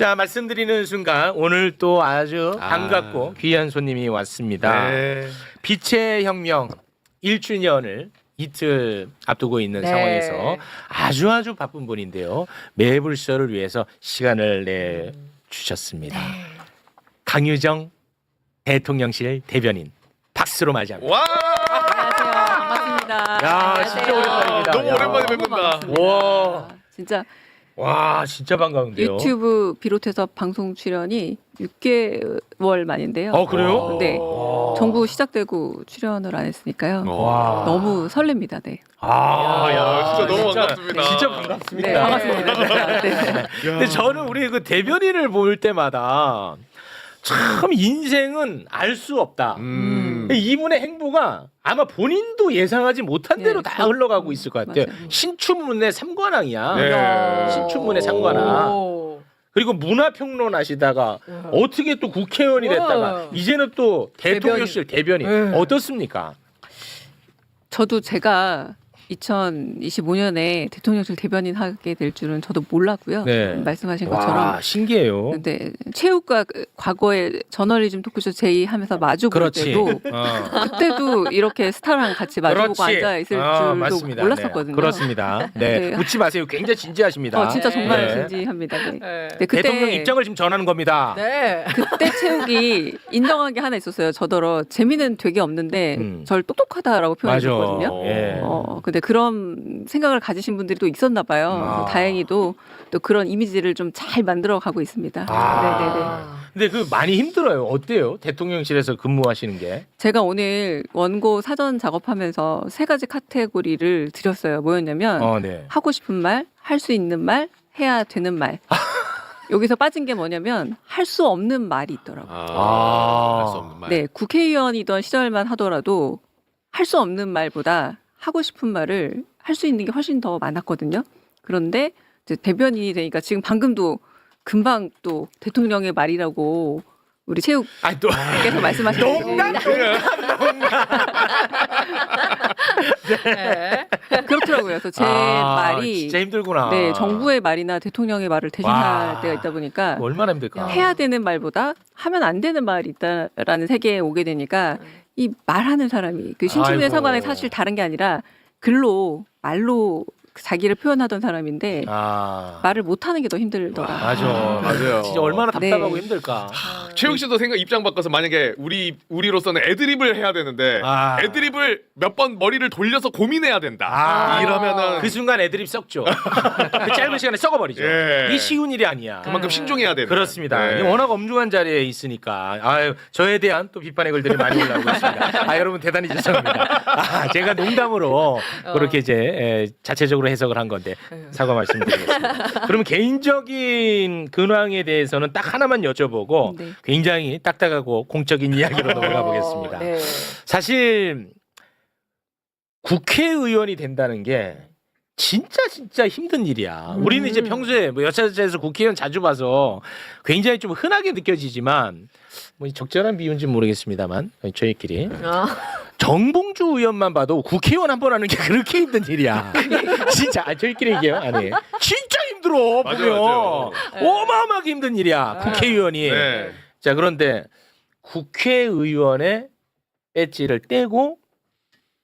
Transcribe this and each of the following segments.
자, 말씀드리는 순간 오늘 또 아주 반갑고 귀한 손님이 왔습니다. 네. 빛의 혁명 1주년을 이틀 앞두고 있는 상황에서 아주 바쁜 분인데요. 매불쇼를 위해서 시간을 내주셨습니다. 강유정 대통령실 대변인 박수로 맞이합니다. 와! 안녕하세요. 반갑습니다. 야, 진짜 오랜만입니다. 너무 야. 오랜만에 너무 뵙는다. 반갑습니다. 와. 진짜 와, 진짜 반가운데요. 유튜브 비롯해서 방송 출연이 6개월 만인데요. 그래요? 네. 와. 정부 시작되고 출연을 안 했으니까요. 와. 너무 설렙니다. 네. 야, 진짜 너무 반갑습니다. 진짜 반갑습니다. 네, 반갑습니다. 네. 근데 저는 우리 그 대변인을 볼 때마다 참 인생은 알 수 없다. 이분의 행보가 아마 본인도 예상하지 못한 대로 다 흘러가고 있을 것 같아요. 맞아요. 신춘문예 삼관왕이야. 네. 신춘문예 삼관왕. 그리고 문화평론 하시다가 어떻게 또 국회의원이 됐다가 이제는 또 대통령실 대변인. 어떻습니까? 저도 제가 2025년에 대통령실 대변인 하게 될 줄은 저도 몰랐고요. 네. 말씀하신 와, 것처럼. 신기해요. 근데 체육과 과거에 저널리즘 토크쇼 제의하면서 마주 볼 그렇지. 때도 그때도 이렇게 스타랑 같이 마주보고 그렇지. 앉아 있을 줄도 맞습니다. 몰랐었거든요. 네. 그렇습니다. 네. 네. 웃지 마세요. 굉장히 진지하십니다. 진짜 정말 네. 진지합니다. 네. 네. 네, 그때 대통령 입장을 지금 전하는 겁니다. 네. 그때 체육이 인정한 게 하나 있었어요. 저더러 재미는 되게 없는데 저를 똑똑하다라고 표현했거든요. 예. 근데 그런 생각을 가지신 분들이 또 있었나 봐요. 다행히도 또 그런 이미지를 좀 잘 만들어 가고 있습니다. 네네네. 근데 그 많이 힘들어요. 어때요? 대통령실에서 근무하시는 게? 제가 오늘 원고 사전 작업하면서 세 가지 카테고리를 드렸어요. 뭐였냐면 네. 하고 싶은 말, 할 수 있는 말, 해야 되는 말. 여기서 빠진 게 뭐냐면 할 수 없는 말이 있더라고요. 할 수 없는 말. 네, 국회의원이던 시절만 하더라도 할 수 없는 말보다 하고 싶은 말을 할 수 있는 게 훨씬 더 많았거든요. 그런데 이제 대변인이 되니까 지금 방금도 금방 또 대통령의 말이라고 우리 체육께서 말씀하셨는데 네. 그렇더라고요. 그래서 제 말이 진짜 힘들구나. 네, 정부의 말이나 대통령의 말을 대신할 때가 있다 보니까 얼마나 힘들까? 해야 되는 말보다 하면 안 되는 말이 있다라는 세계에 오게 되니까 이 말하는 사람이 그 신춘문예 아이고. 사관이 사실 다른 게 아니라 글로 말로 자기를 표현하던 사람인데 말을 못하는 게 더 힘들더라. 맞아요. 진짜 얼마나 답답하고 네. 힘들까. 최욱 씨도 입장 바꿔서 만약에 우리로서는 애드립을 해야 되는데 애드립을 몇 번 머리를 돌려서 고민해야 된다. 이러면은 그 순간 애드립 썩죠. 그 짧은 시간에 썩어버리죠. 예. 이게 쉬운 일이 아니야. 그만큼 신중해야 되는. 그렇습니다. 네. 워낙 엄중한 자리에 있으니까 저에 대한 또 비판의 글들이 많이 올라오고 있습니다. 여러분 대단히 죄송합니다. 제가 농담으로 그렇게 이제 자체적으로 해석을 한 건데 사과 말씀드리겠습니다. 그러면 개인적인 근황에 대해서는 딱 하나만 여쭤보고 네. 굉장히 딱딱하고 공적인 이야기로 넘어가 보겠습니다. 네. 사실 국회의원이 된다는 게 진짜 힘든 일이야. 우리는 이제 평소에 뭐 여차저차해서 국회의원 자주 봐서 굉장히 좀 흔하게 느껴지지만 뭐 적절한 비유인지는 모르겠습니다만 저희끼리 정봉주 의원만 봐도 국회의원 한 번 하는 게 그렇게 힘든 일이야. 진짜 저희끼리 얘기해요. 아니 진짜 힘들어. 맞아요. 보면 어마어마하게 힘든 일이야. 국회의원이. 네. 자 그런데 국회의원의 배지를 떼고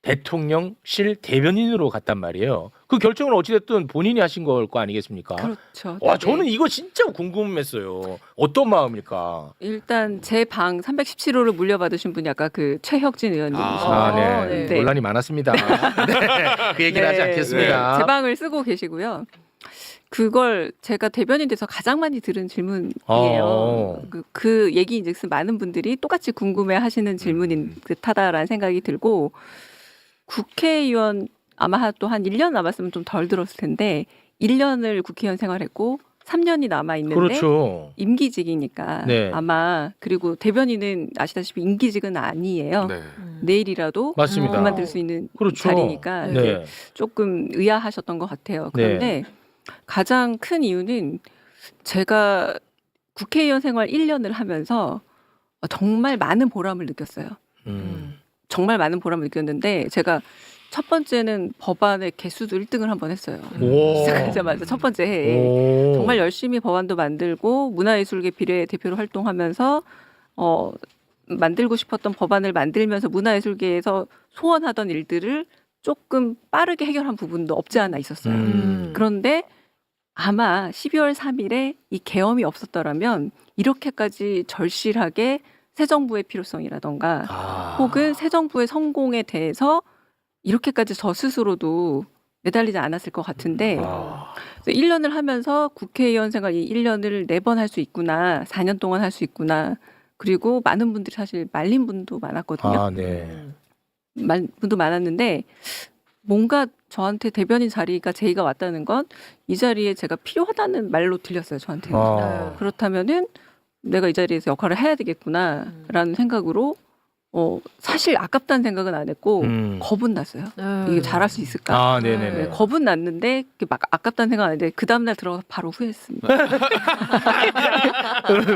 대통령실 대변인으로 갔단 말이에요. 그 결정을 어찌됐든 본인이 하신 걸 거 아니겠습니까? 그렇죠. 와 네. 저는 이거 진짜 궁금했어요. 어떤 마음일까? 일단 제 방 317호를 물려받으신 분이 아까 그 최혁진 의원님이시죠. 네. 네. 논란이 많았습니다. 네. 그 얘기를 하지 않겠습니다. 제 방을 쓰고 계시고요. 그걸 제가 대변인 돼서 가장 많이 들은 질문이에요. 그 얘기인즉슨 많은 분들이 똑같이 궁금해하시는 질문인 듯하다라는 생각이 들고 국회의원 아마 또 한 1년 남았으면 좀 덜 들었을 텐데 1년을 국회의원 생활했고 3년이 남아 있는데 그렇죠. 임기직이니까 네. 아마 그리고 대변인은 아시다시피 임기직은 아니에요. 네. 내일이라도 맞습니다. 그만둘 수 있는 그렇죠. 자리니까 네. 조금 의아하셨던 것 같아요. 그런데 가장 큰 이유는 제가 국회의원 생활 1년을 하면서 정말 많은 보람을 느꼈어요. 정말 많은 보람을 느꼈는데 제가 첫 번째는 법안의 개수도 1등을 한번 했어요. 오. 시작하자마자 첫 번째 해에 오. 정말 열심히 법안도 만들고 문화예술계 비례대표로 활동하면서 만들고 싶었던 법안을 만들면서 문화예술계에서 소원하던 일들을 조금 빠르게 해결한 부분도 없지 않아 있었어요. 그런데 아마 12월 3일에 이 계엄이 없었더라면 이렇게까지 절실하게 새 정부의 필요성이라던가 혹은 새 정부의 성공에 대해서 이렇게까지 저 스스로도 매달리지 않았을 것 같은데 1년을 하면서 국회의원 생활 이 1년을 4번 할 수 있구나. 4년 동안 할 수 있구나. 그리고 많은 분들이 사실 말린 분도 많았거든요. 분도 많았는데 뭔가 저한테 대변인 자리가 제의가 왔다는 건 이 자리에 제가 필요하다는 말로 들렸어요. 저한테는. 그렇다면은 내가 이 자리에서 역할을 해야 되겠구나라는 생각으로 사실 아깝다는 생각은 안 했고 겁은 났어요. 이게 잘할 수 있을까? 네네네. 겁은 났는데 막 아깝다는 생각 안 했는데 그 다음날 들어가서 바로 후회했습니다.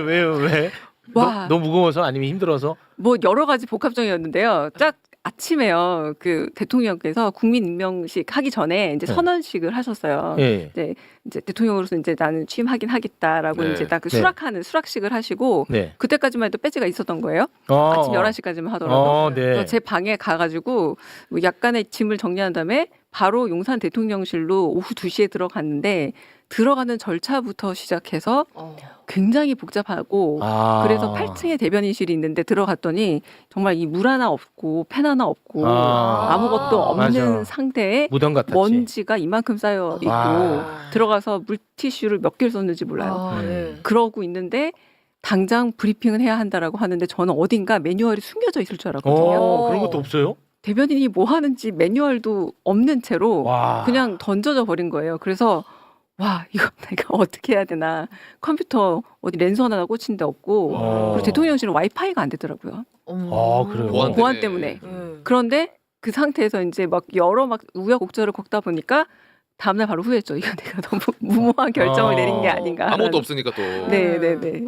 왜요? 왜? 와. 너무 무거워서 아니면 힘들어서? 뭐 여러 가지 복합적이었는데요. 딱 아침에요. 그 대통령께서 국민 임명식 하기 전에 이제 선언식을 하셨어요. 예. 이제 대통령으로서 이제 나는 취임하긴 하겠다라고 네. 이제 딱 그 네. 수락식을 하시고 네. 그때까지만 해도 배지가 있었던 거예요. 아침 11시까지만 하더라도. 네. 그래서 제 방에 가가지고 뭐 약간의 짐을 정리한 다음에 바로 용산 대통령실로 오후 2시에 들어갔는데 들어가는 절차부터 시작해서 굉장히 복잡하고 그래서 8층에 대변인실이 있는데 들어갔더니 정말 이 물 하나 없고 펜 하나 없고 아무것도 없는 맞아. 상태에 무덤 같았지. 먼지가 이만큼 쌓여 있고 들어가서 물티슈를 몇 개를 썼는지 몰라요. 그러고 있는데 당장 브리핑은 해야 한다라고 하는데 저는 어딘가 매뉴얼이 숨겨져 있을 줄 알았거든요. 그런 것도 없어요? 대변인이 뭐 하는지 매뉴얼도 없는 채로 그냥 던져져 버린 거예요. 그래서 와 이거 내가 어떻게 해야 되나. 컴퓨터 어디 랜선 하나 꽂힌 데 없고 그리고 대통령실은 와이파이가 안 되더라고요. 그래요? 보안 때문에. 그런데 그 상태에서 이제 막 여러 막 우여곡절을 겪다 보니까 다음날 바로 후회했죠. 이거 내가 너무 무모한 결정을 내린 게 아닌가. 아무것도 없으니까 또. 네네네.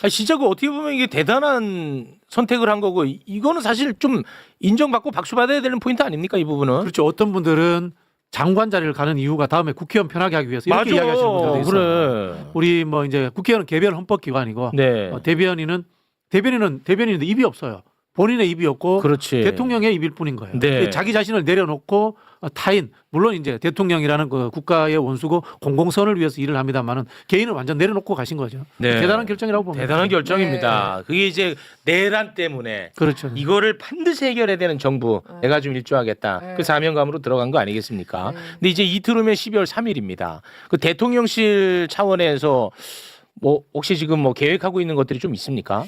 진짜 그 어떻게 보면 이게 대단한 선택을 한 거고 이거는 사실 좀 인정받고 박수 받아야 되는 포인트 아닙니까 이 부분은? 그렇죠. 어떤 분들은 장관 자리를 가는 이유가 다음에 국회의원 편하게 하기 위해서 이렇게 이야기하시는 분들도 있어요. 그래. 우리 뭐 이제 국회의원은 개별 헌법기관이고 네. 대변인인데 입이 없어요. 본인의 입이 없고 그렇지. 대통령의 입일 뿐인 거예요. 네. 자기 자신을 내려놓고 타인 물론 이제 대통령이라는 그 국가의 원수고 공공선을 위해서 일을 합니다만은 개인을 완전 내려놓고 가신 거죠. 네. 대단한 결정이라고 봅니다. 대단한 결정입니다. 그게 이제 내란 때문에 그렇죠. 이거를 반드시 해결해야 되는 정부 내가 좀 일조하겠다. 그 사명감으로 들어간 거 아니겠습니까? 근데 이제 이틀 후면 12월 3일입니다. 그 대통령실 차원에서 뭐 혹시 지금 뭐 계획하고 있는 것들이 좀 있습니까?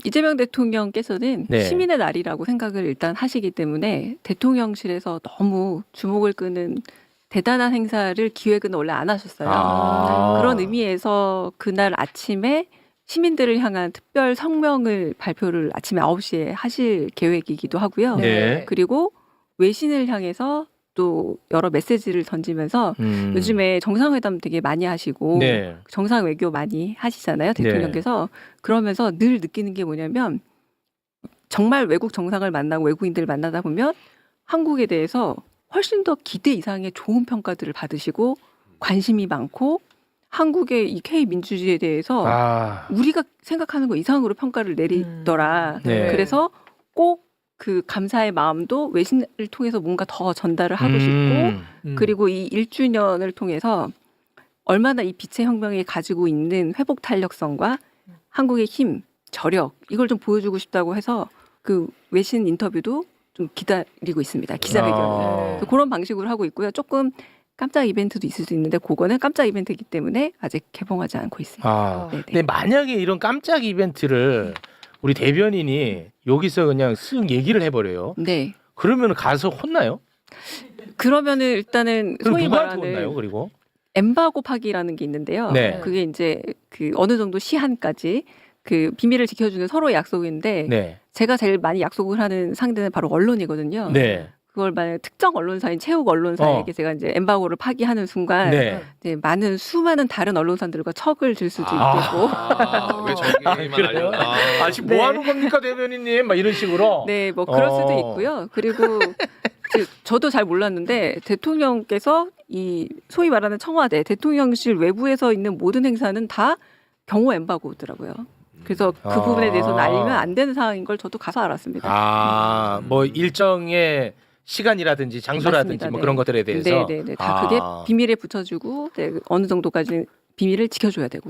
이재명 대통령께서는 네. 시민의 날이라고 생각을 일단 하시기 때문에 대통령실에서 너무 주목을 끄는 대단한 행사를 기획은 원래 안 하셨어요. 그런 의미에서 그날 아침에 시민들을 향한 특별 성명을 발표를 아침에 9시에 하실 계획이기도 하고요. 네. 그리고 외신을 향해서 또 여러 메시지를 던지면서 요즘에 정상회담 되게 많이 하시고 네. 정상 외교 많이 하시잖아요. 대통령께서. 그러면서 늘 느끼는 게 뭐냐면 정말 외국 정상을 만나고 외국인들을 만나다 보면 한국에 대해서 훨씬 더 기대 이상의 좋은 평가들을 받으시고 관심이 많고 한국의 이 K민주주의에 대해서 우리가 생각하는 거 이상으로 평가를 내리더라. 네. 그래서 꼭 그 감사의 마음도 외신을 통해서 뭔가 더 전달을 하고 싶고 그리고 이 1주년을 통해서 얼마나 이 빛의 혁명이 가지고 있는 회복 탄력성과 한국의 힘, 저력 이걸 좀 보여주고 싶다고 해서 그 외신 인터뷰도 좀 기다리고 있습니다. 기자회견을. 그런 방식으로 하고 있고요. 조금 깜짝 이벤트도 있을 수 있는데 그거는 깜짝 이벤트이기 때문에 아직 개봉하지 않고 있습니다. 근데 만약에 이런 깜짝 이벤트를 우리 대변인이 여기서 그냥 쓱 얘기를 해버려요. 네. 그러면 가서 혼나요? 그러면 일단은 그럼 소위 누구한테 말하는 혼나요? 그리고 엠바고 파기라는 게 있는데요. 네. 그게 이제 그 어느 정도 시한까지 그 비밀을 지켜주는 서로의 약속인데 네. 제가 제일 많이 약속을 하는 상대는 바로 언론이거든요. 네. 그걸 만약 특정 언론사인 체육 언론사에게 제가 이제 엠바고를 파기하는 순간 네. 이제 수많은 다른 언론사들과 척을 질 수도 있고 왜 저기만 그래요? 알려? 지금 뭐 하는 겁니까 대변인님? 막 이런 식으로. 네, 뭐 그럴 수도 있고요. 그리고 저도 잘 몰랐는데 대통령께서 이 소위 말하는 청와대 대통령실 외부에서 있는 모든 행사는 다 경호 엠바고더라고요. 그래서 그 부분에 대해서는 알리면 안 되는 상황인 걸 저도 가서 알았습니다. 뭐 일정의 시간이라든지 장소라든지 맞습니다. 뭐 네. 그런 것들에 대해서. 네네네. 다 그게 비밀에 붙여주고 네, 어느 정도까지 비밀을 지켜줘야 되고.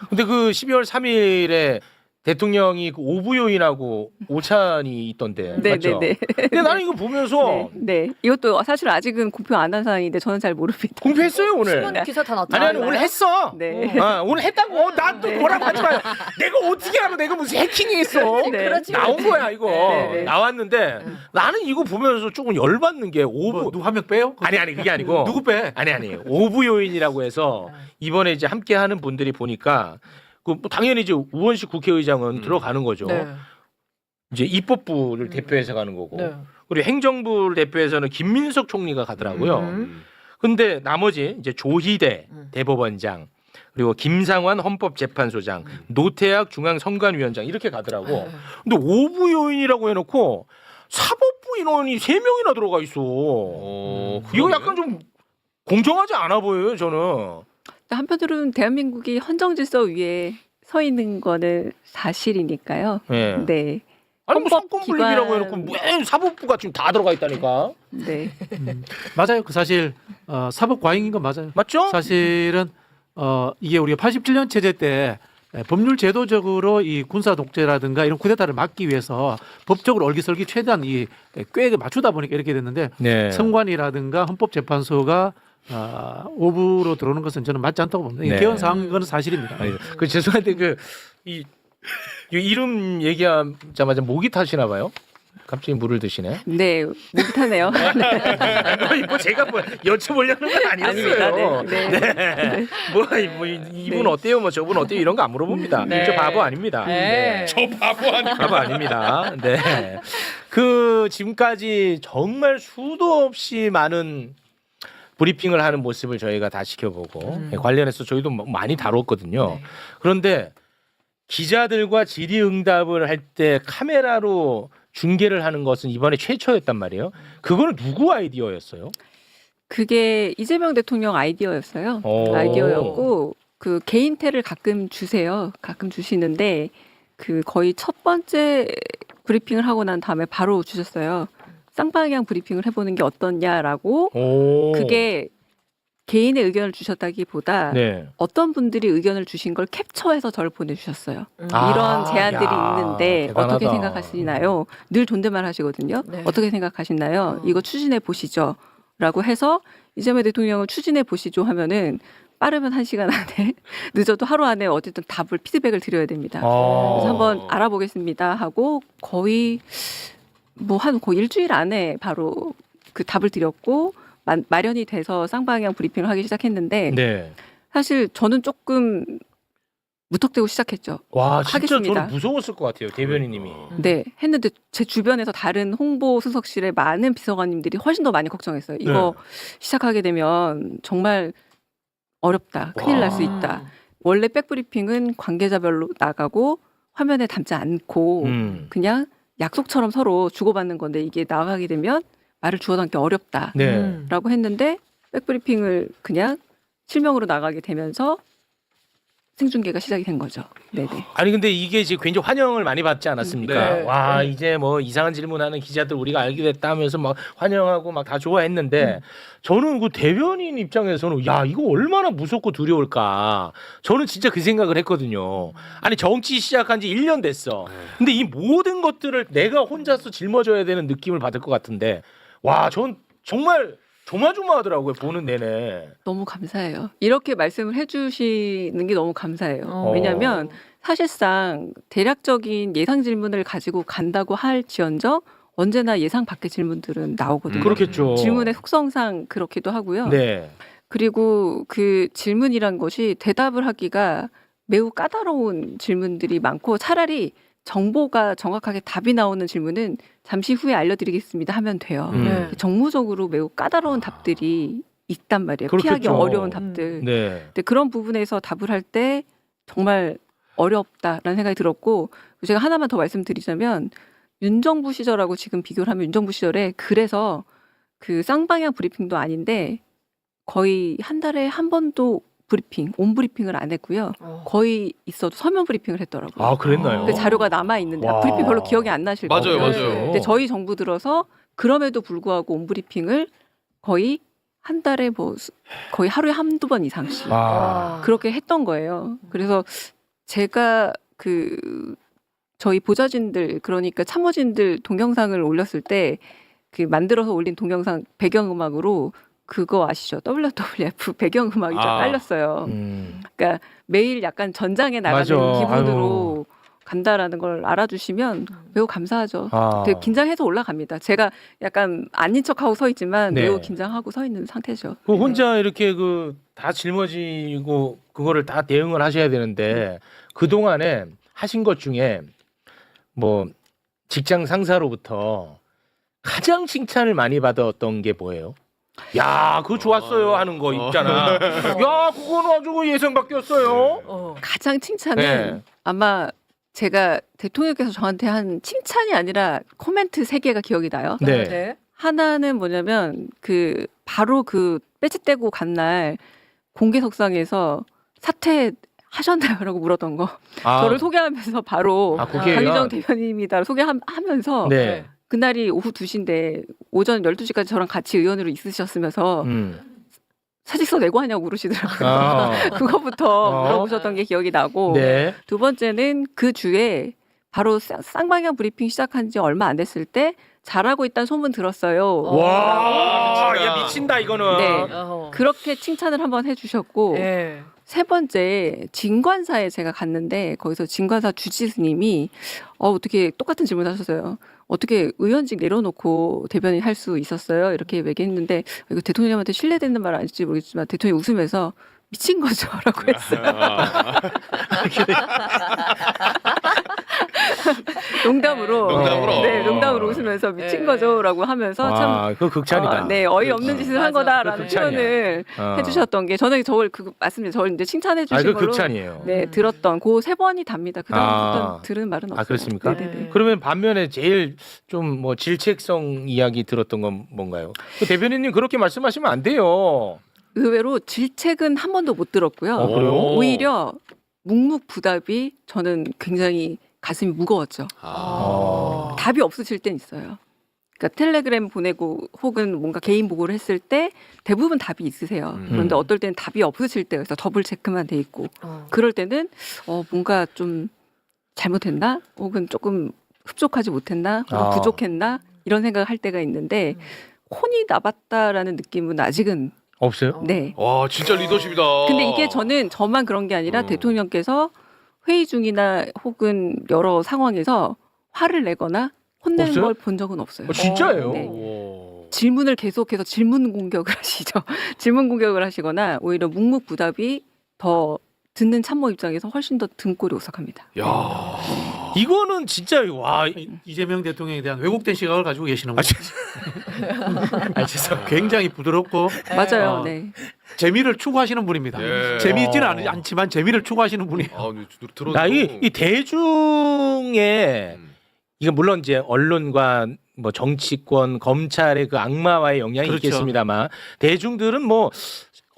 근데 그 12월 3일에 대통령이 그 오부 요인하고 오찬이 있던데. 맞죠? 네네네. 근데 나는 이거 보면서 네. 이것도 사실 아직은 공표 안 한 사항인데 저는 잘 모릅니다. 공표했어요 오늘. 신문 기사 다 났잖아요. 아니 오늘 했어. 네. 오늘 했다고. 나 또 뭐라고 하지 마요. 내가 어떻게 알아? 내가 무슨 해킹했어? 네. 그렇지. 나온 거야 이거. 네. 나왔는데 나는 이거 보면서 조금 열받는 게 오부. 누구 한 명 빼요? 아니 그게 아니고. 누구 빼? 아니 오부 요인이라고 해서 이번에 이제 함께 하는 분들이 보니까 뭐 당연히 이제 우원식 국회의장은 들어가는 거죠. 네. 이제 입법부를 대표해서 가는 거고. 네. 그리고 행정부를 대표해서는 김민석 총리가 가더라고요. 근데 나머지 이제 조희대 대법원장 그리고 김상환 헌법재판소장, 노태학 중앙선관위원장 이렇게 가더라고. 근데 오부 요인이라고 해놓고 사법부 인원이 3명이나 들어가 있어. 이거 약간 좀 공정하지 않아 보여요, 저는. 한편으로는 대한민국이 헌정질서 위에 서 있는 거는 사실이니까요. 네. 네. 아니 뭐 헌법 사건 분립이라고 기관- 해놓고 왜 사법부가 지금 다 들어가 있다니까. 네. 맞아요. 그 사실 사법 과잉인 건 맞아요. 맞죠? 사실은 이게 우리가 87년 체제 때 법률 제도적으로 이 군사 독재라든가 이런 쿠데타를 막기 위해서 법적으로 얼기설기 최대한 이 꽤 맞추다 보니까 이렇게 됐는데 네. 선관위라든가 헌법재판소가 오부로 들어오는 것은 저는 맞지 않다고 봅니다. 네. 개헌 사항인 건 사실입니다. 아니, 그 죄송한데 이 이름 얘기하자마자 목이 타시나 봐요. 갑자기 물을 드시네. 네. 묵타네요. 뭐 제가 뭐 여쭤보려는 건 아니었어요. 아닙니다. 네. 뭐 이분 어때요? 뭐 저분 어때요? 이런 거 안 물어봅니다. 네. 저 바보 아닙니다. 네. 저 바보 아니야? 바보 아닙니다. 네. 그 지금까지 정말 수도 없이 많은 브리핑을 하는 모습을 저희가 다 지켜보고 관련해서 저희도 많이 다뤘거든요. 네. 그런데 기자들과 질의응답을 할 때 카메라로 중계를 하는 것은 이번에 최초였단 말이에요. 그거는 누구 아이디어였어요? 그게 이재명 대통령 아이디어였어요. 오. 아이디어였고 그 개인태를 가끔 주세요. 가끔 주시는데 그 거의 첫 번째 브리핑을 하고 난 다음에 바로 주셨어요. 쌍방향 브리핑을 해보는 게 어떻냐라고. 오. 그게 개인의 의견을 주셨다기보다 네. 어떤 분들이 의견을 주신 걸 캡처해서 저를 보내주셨어요. 아, 이런 제안들이 야, 있는데 대단하다. 어떻게 생각하시나요? 늘 존댓말 하시거든요. 네. 어떻게 생각하시나요? 이거 추진해 보시죠. 라고 해서 이재명 대통령을 추진해 보시죠 하면은 빠르면 1시간 안에 늦어도 하루 안에 어쨌든 답을 피드백을 드려야 됩니다. 그래서 한번 알아보겠습니다 하고 거의 거의 일주일 안에 바로 그 답을 드렸고 마련이 돼서 쌍방향 브리핑을 하기 시작했는데 네. 사실 저는 조금 무턱대고 시작했죠. 와 진짜 하겠습니다. 저는 무서웠을 것 같아요 대변인님이. 네, 했는데 제 주변에서 다른 홍보 수석실의 많은 비서관님들이 훨씬 더 많이 걱정했어요. 이거 시작하게 되면 정말 어렵다. 큰일 날 수 있다. 원래 백브리핑은 관계자별로 나가고 화면에 담지 않고 그냥 약속처럼 서로 주고받는 건데 이게 나가게 되면 말을 주워 담기 어렵다라고 네. 했는데 백브리핑을 그냥 실명으로 나가게 되면서 생중계가 시작이 된 거죠. 네네. 아니 근데 이게 지금 굉장히 환영을 많이 받지 않았습니까? 네. 와 이제 뭐 이상한 질문하는 기자들 우리가 알게 됐다 하면서 막 환영하고 막 다 좋아했는데 저는 그 대변인 입장에서는 야 이거 얼마나 무섭고 두려울까. 저는 진짜 그 생각을 했거든요. 아니 정치 시작한 지 1년 됐어. 근데 이 모든 것들을 내가 혼자서 짊어져야 되는 느낌을 받을 것 같은데 와 전 정말 조마조마하더라고요 보는 내내. 너무 감사해요. 이렇게 말씀을 해주시는 게 너무 감사해요. 어. 왜냐하면 사실상 대략적인 예상 질문을 가지고 간다고 할지언정 언제나 예상 밖의 질문들은 나오거든요. 그렇겠죠. 질문의 속성상 그렇기도 하고요. 네. 그리고 그 질문이란 것이 대답을 하기가 매우 까다로운 질문들이 많고 차라리 정보가 정확하게 답이 나오는 질문은 잠시 후에 알려드리겠습니다 하면 돼요. 네. 정무적으로 매우 까다로운 답들이 있단 말이에요. 그렇겠죠. 피하기 어려운 답들. 네. 근데 그런 부분에서 답을 할 때 정말 어렵다라는 생각이 들었고 제가 하나만 더 말씀드리자면 윤정부 시절하고 지금 비교를 하면 윤정부 시절에 그래서 그 쌍방향 브리핑도 아닌데 거의 한 달에 한 번도 브리핑, 온 브리핑을 안 했고요. 거의 있어도 서면 브리핑을 했더라고요. 아, 그랬나요? 그 자료가 남아 있는데 와. 브리핑 별로 기억이 안 나실 맞아요, 거예요. 맞아요. 근데 저희 정부 들어서 그럼에도 불구하고 온 브리핑을 거의 한 달에 뭐 거의 하루에 한두 번 이상씩 아. 그렇게 했던 거예요. 그래서 제가 그 저희 보좌진들 그러니까 참모진들 동영상을 올렸을 때 그 만들어서 올린 동영상 배경음악으로 그거 아시죠? WWF 배경음악이 좀 아. 깔렸어요. 음. 그러니까 매일 약간 전장에 나가는 맞아. 기분으로 간다라는 걸 알아주시면 매우 감사하죠. 아. 되게 긴장해서 올라갑니다. 제가 약간 아닌 척하고 서 있지만 네. 매우 긴장하고 서 있는 상태죠. 그 혼자 이렇게 그 다 짊어지고 그거를 다 대응을 하셔야 되는데 그 동안에 하신 것 중에 뭐 직장 상사로부터 가장 칭찬을 많이 받았던 게 뭐예요? 야, 그거 좋았어요 하는 거 있잖아. 야, 그거는 아주 예상 바뀌었어요. 가장 칭찬은 네. 아마 제가 대통령께서 저한테 한 칭찬이 아니라 코멘트 3개가 기억이 나요. 네. 하나는 뭐냐면 그 바로 그 배지 떼고 간 날 공개석상에서 사퇴하셨나요라고 물었던 거. 아, 저를 소개하면서 바로 국회의원. 강희정 대변인입니다 소개하면서 네. 그날이 오후 2시인데 오전 12시까지 저랑 같이 의원으로 있으셨으면서 사직서 내고 하냐고 물으시더라고요. 아. 그거부터 물어보셨던 게 기억이 나고 네. 두 번째는 그 주에 바로 쌍방향 브리핑 시작한 지 얼마 안 됐을 때 잘하고 있다는 소문 들었어요. 와, 미친다. 야 미친다 이거는. 네. 그렇게 칭찬을 한번 해주셨고 세 번째 진관사에 제가 갔는데 거기서 진관사 주지스님이 어떻게 똑같은 질문을 하셨어요. 어떻게 의원직 내려놓고 대변인 할 수 있었어요? 이렇게 얘기했는데 이거 대통령한테 신뢰되는 말 아닐지 모르겠지만 대통령이 웃으면서 미친 거죠라고 했어요. 농담으로. 네, 농담으로 웃으면서 미친 거죠라고 하면서 참 그 극찬이다. 네, 어이없는 짓을 한 거다라는 극찬이야. 표현을 해주셨던 게 저는 저를 그 맞습니다. 저를 이제 칭찬해 주신 그 걸로 극찬이에요. 네 들었던 그 3번이 답니다. 그다음부터 들은 말은 없어요. 그렇습니까? 네네네. 그러면 반면에 제일 좀 뭐 질책성 이야기 들었던 건 뭔가요? 그 대변인님 그렇게 말씀하시면 안 돼요. 의외로 질책은 한 번도 못 들었고요. 그래요? 오히려 묵묵부답이 저는 굉장히 가슴이 무거웠죠. 답이 없으실 땐 있어요. 그러니까 텔레그램 보내고 혹은 뭔가 개인 보고를 했을 때 대부분 답이 있으세요. 그런데 어떨 때는 답이 없으실 때가 있어 더블 체크만 돼 있고 그럴 때는 뭔가 좀 잘못했나 혹은 조금 흡족하지 못했나 혹은 부족했나 이런 생각을 할 때가 있는데 혼이 나봤다라는 느낌은 아직은 없어요? 네. 와 진짜 리더십이다. 근데 이게 저만 그런 게 아니라 대통령께서 회의 중이나 혹은 여러 상황에서 화를 내거나 혼내는 없어요? 걸 본 적은 없어요. 진짜예요? 네. 오. 질문을 계속해서 질문 공격을 하시죠. 질문 공격을 하시거나 오히려 묵묵부답이 더 듣는 참모 입장에서 훨씬 더 등골이 오싹합니다. 야. 이거는 진짜 와. 이재명 대통령에 대한 왜곡된 시각을 가지고 계시는군요. 죄송합니다. 굉장히 부드럽고 맞아요. 네. 재미를 추구하시는 분입니다. 예. 재미있지는 않지만 재미를 추구하시는 분이에요. 들어. 이 대중의 이거 물론 이제 언론과 뭐 정치권, 검찰의 그 악마와의 영향이 그렇죠. 있겠습니다만 대중들은 뭐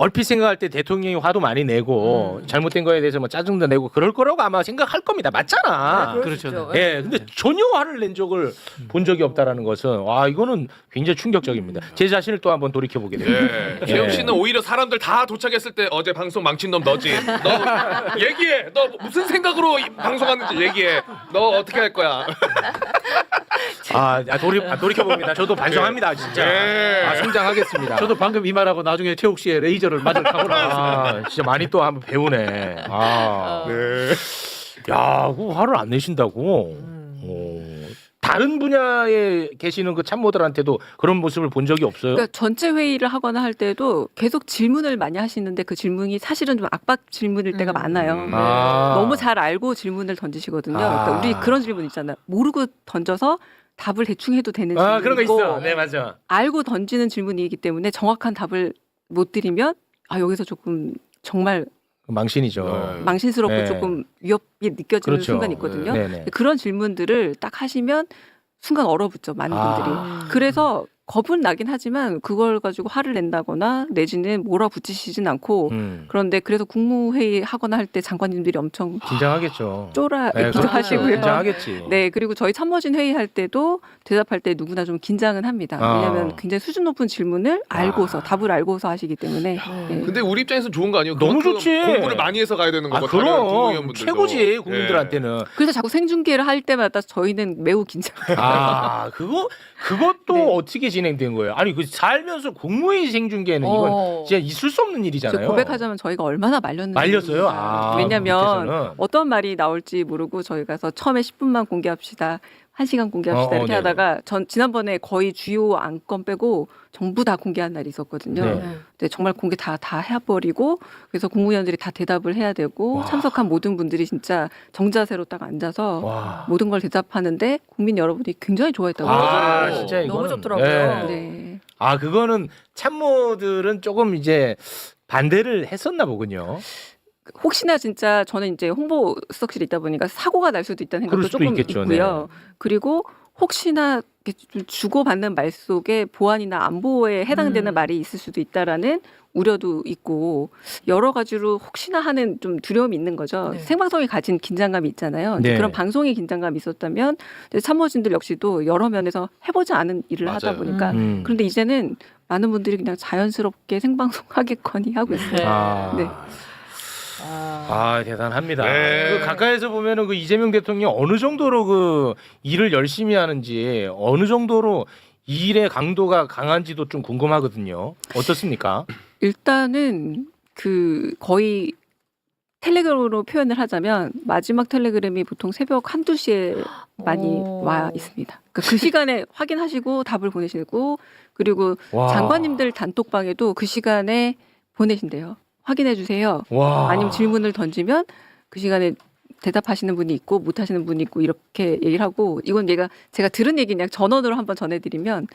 얼핏 생각할 때 대통령이 화도 많이 내고 잘못된 거에 대해서 뭐 짜증도 내고 그럴 거라고 아마 생각할 겁니다. 맞잖아. 그렇죠. 예, 근데 전혀 화를 낸 적을 본 적이 없다라는 것은 와 이거는 굉장히 충격적입니다. 제 자신을 또 한번 돌이켜 보게 됩니다. 예. 재영 씨는 오히려 사람들 다 도착했을 때 어제 방송 망친 놈 너지. 너 얘기해. 너 무슨 생각으로 방송하는지 얘기해. 너 어떻게 할 거야? 돌이켜 봅니다. 저도 반성합니다, 진짜. 예. 성장하겠습니다. 저도 방금 이 말하고 나중에 최욱 씨의 레이저를 맞을 각오를 하겠습니다. 진짜 많이 또 한번 배우네. 네. 야, 그 화를 안 내신다고. 다른 분야에 계시는 그 참모들한테도 그런 모습을 본 적이 없어요? 그러니까 전체 회의를 하거나 할 때도 계속 질문을 많이 하시는데 그 질문이 사실은 좀 압박 질문일 때가 많아요. 아. 너무 잘 알고 질문을 던지시거든요. 그러니까 우리 그런 질문 있잖아요. 모르고 던져서 답을 대충 해도 되는 질문 그런 거 있고 있어. 네, 맞아. 알고 던지는 질문이기 때문에 정확한 답을 못 드리면 여기서 조금 정말 망신이죠. 네. 망신스럽고 네. 조금 위협이 느껴지는 그렇죠. 순간이 있거든요. 네네. 그런 질문들을 딱 하시면 순간 얼어붙죠. 많은 분들이. 아. 그래서 겁은 나긴 하지만 그걸 가지고 화를 낸다거나 내지는 몰아붙이시진 않고 그런데 그래서 국무회의 하거나 할 때 장관님들이 엄청 긴장하겠죠. 네, 긴장하시고요. 긴장하겠지. 네, 그리고 저희 참모진 회의할 때도 대답할 때 누구나 좀 긴장은 합니다. 왜냐하면 굉장히 수준 높은 질문을 알고서 답을 알고서 하시기 때문에. 네. 근데 우리 입장에서 좋은 거 아니에요? 너무 그만큼 좋지. 공부를 많이 해서 가야 되는 거고. 다른 그럼 국무위원분들도. 최고지 국민들한테는. 그래서 자꾸 생중계를 할 때마다 저희는 매우 긴장. 그것도 네. 어떻게 진행된 거예요? 아니 그 살면서 국무회의 생중계는 이건 진짜 있을 수 없는 일이잖아요. 고백하자면 저희가 얼마나 말렸는지. 말렸어요? 왜냐하면 밑에서는. 어떤 말이 나올지 모르고 저희가서 처음에 10분만 공개합시다. 1시간 공개합시다. 이렇게 네. 하다가 지난번에 거의 주요 안건 빼고 전부 다 공개한 날이 있었거든요. 네. 근데 정말 공개 다 해버리고 그래서 국무위원들이 다 대답을 해야 되고 와. 참석한 모든 분들이 진짜 정자세로 딱 앉아서 와. 모든 걸 대답하는데 국민 여러분이 굉장히 좋아했다고 진짜 너무 이거는, 좋더라고요. 네. 그거는 참모들은 조금 이제 반대를 했었나 보군요. 혹시나 진짜 저는 이제 홍보수석실에 있다 보니까 사고가 날 수도 있다는 그럴 생각도 수도 조금 있겠죠. 있고요. 그리고 혹시나 이렇게 좀 주고받는 말 속에 보안이나 안보에 해당되는 말이 있을 수도 있다라는 우려도 있고 여러 가지로 혹시나 하는 좀 두려움이 있는 거죠. 네. 생방송이 가진 긴장감이 있잖아요. 근데 네. 그런 방송의 긴장감이 있었다면 이제 참모진들 역시도 여러 면에서 해보지 않은 일을 하다 맞아요. 보니까 그런데 이제는 많은 분들이 그냥 자연스럽게 생방송 하겠거니 하고 있어요. 네. 대단합니다. 네. 그 가까이서 보면은 그 이재명 대통령 어느 정도로 그 일을 열심히 하는지 어느 정도로 이 일의 강도가 강한지도 좀 궁금하거든요. 어떻습니까? 일단은 그 거의 텔레그램으로 표현을 하자면 마지막 텔레그램이 보통 새벽 1, 2시에 많이 와 있습니다. 그러니까 그 시간에 확인하시고 답을 보내시고 그리고 와. 장관님들 단톡방에도 그 시간에 보내신대요. 확인해 주세요. 와. 아니면 질문을 던지면 그 시간에 대답하시는 분이 있고 못 하시는 분이 있고 이렇게 얘기를 하고 이건 제가 들은 얘기 그냥 전원으로 한번 전해드리면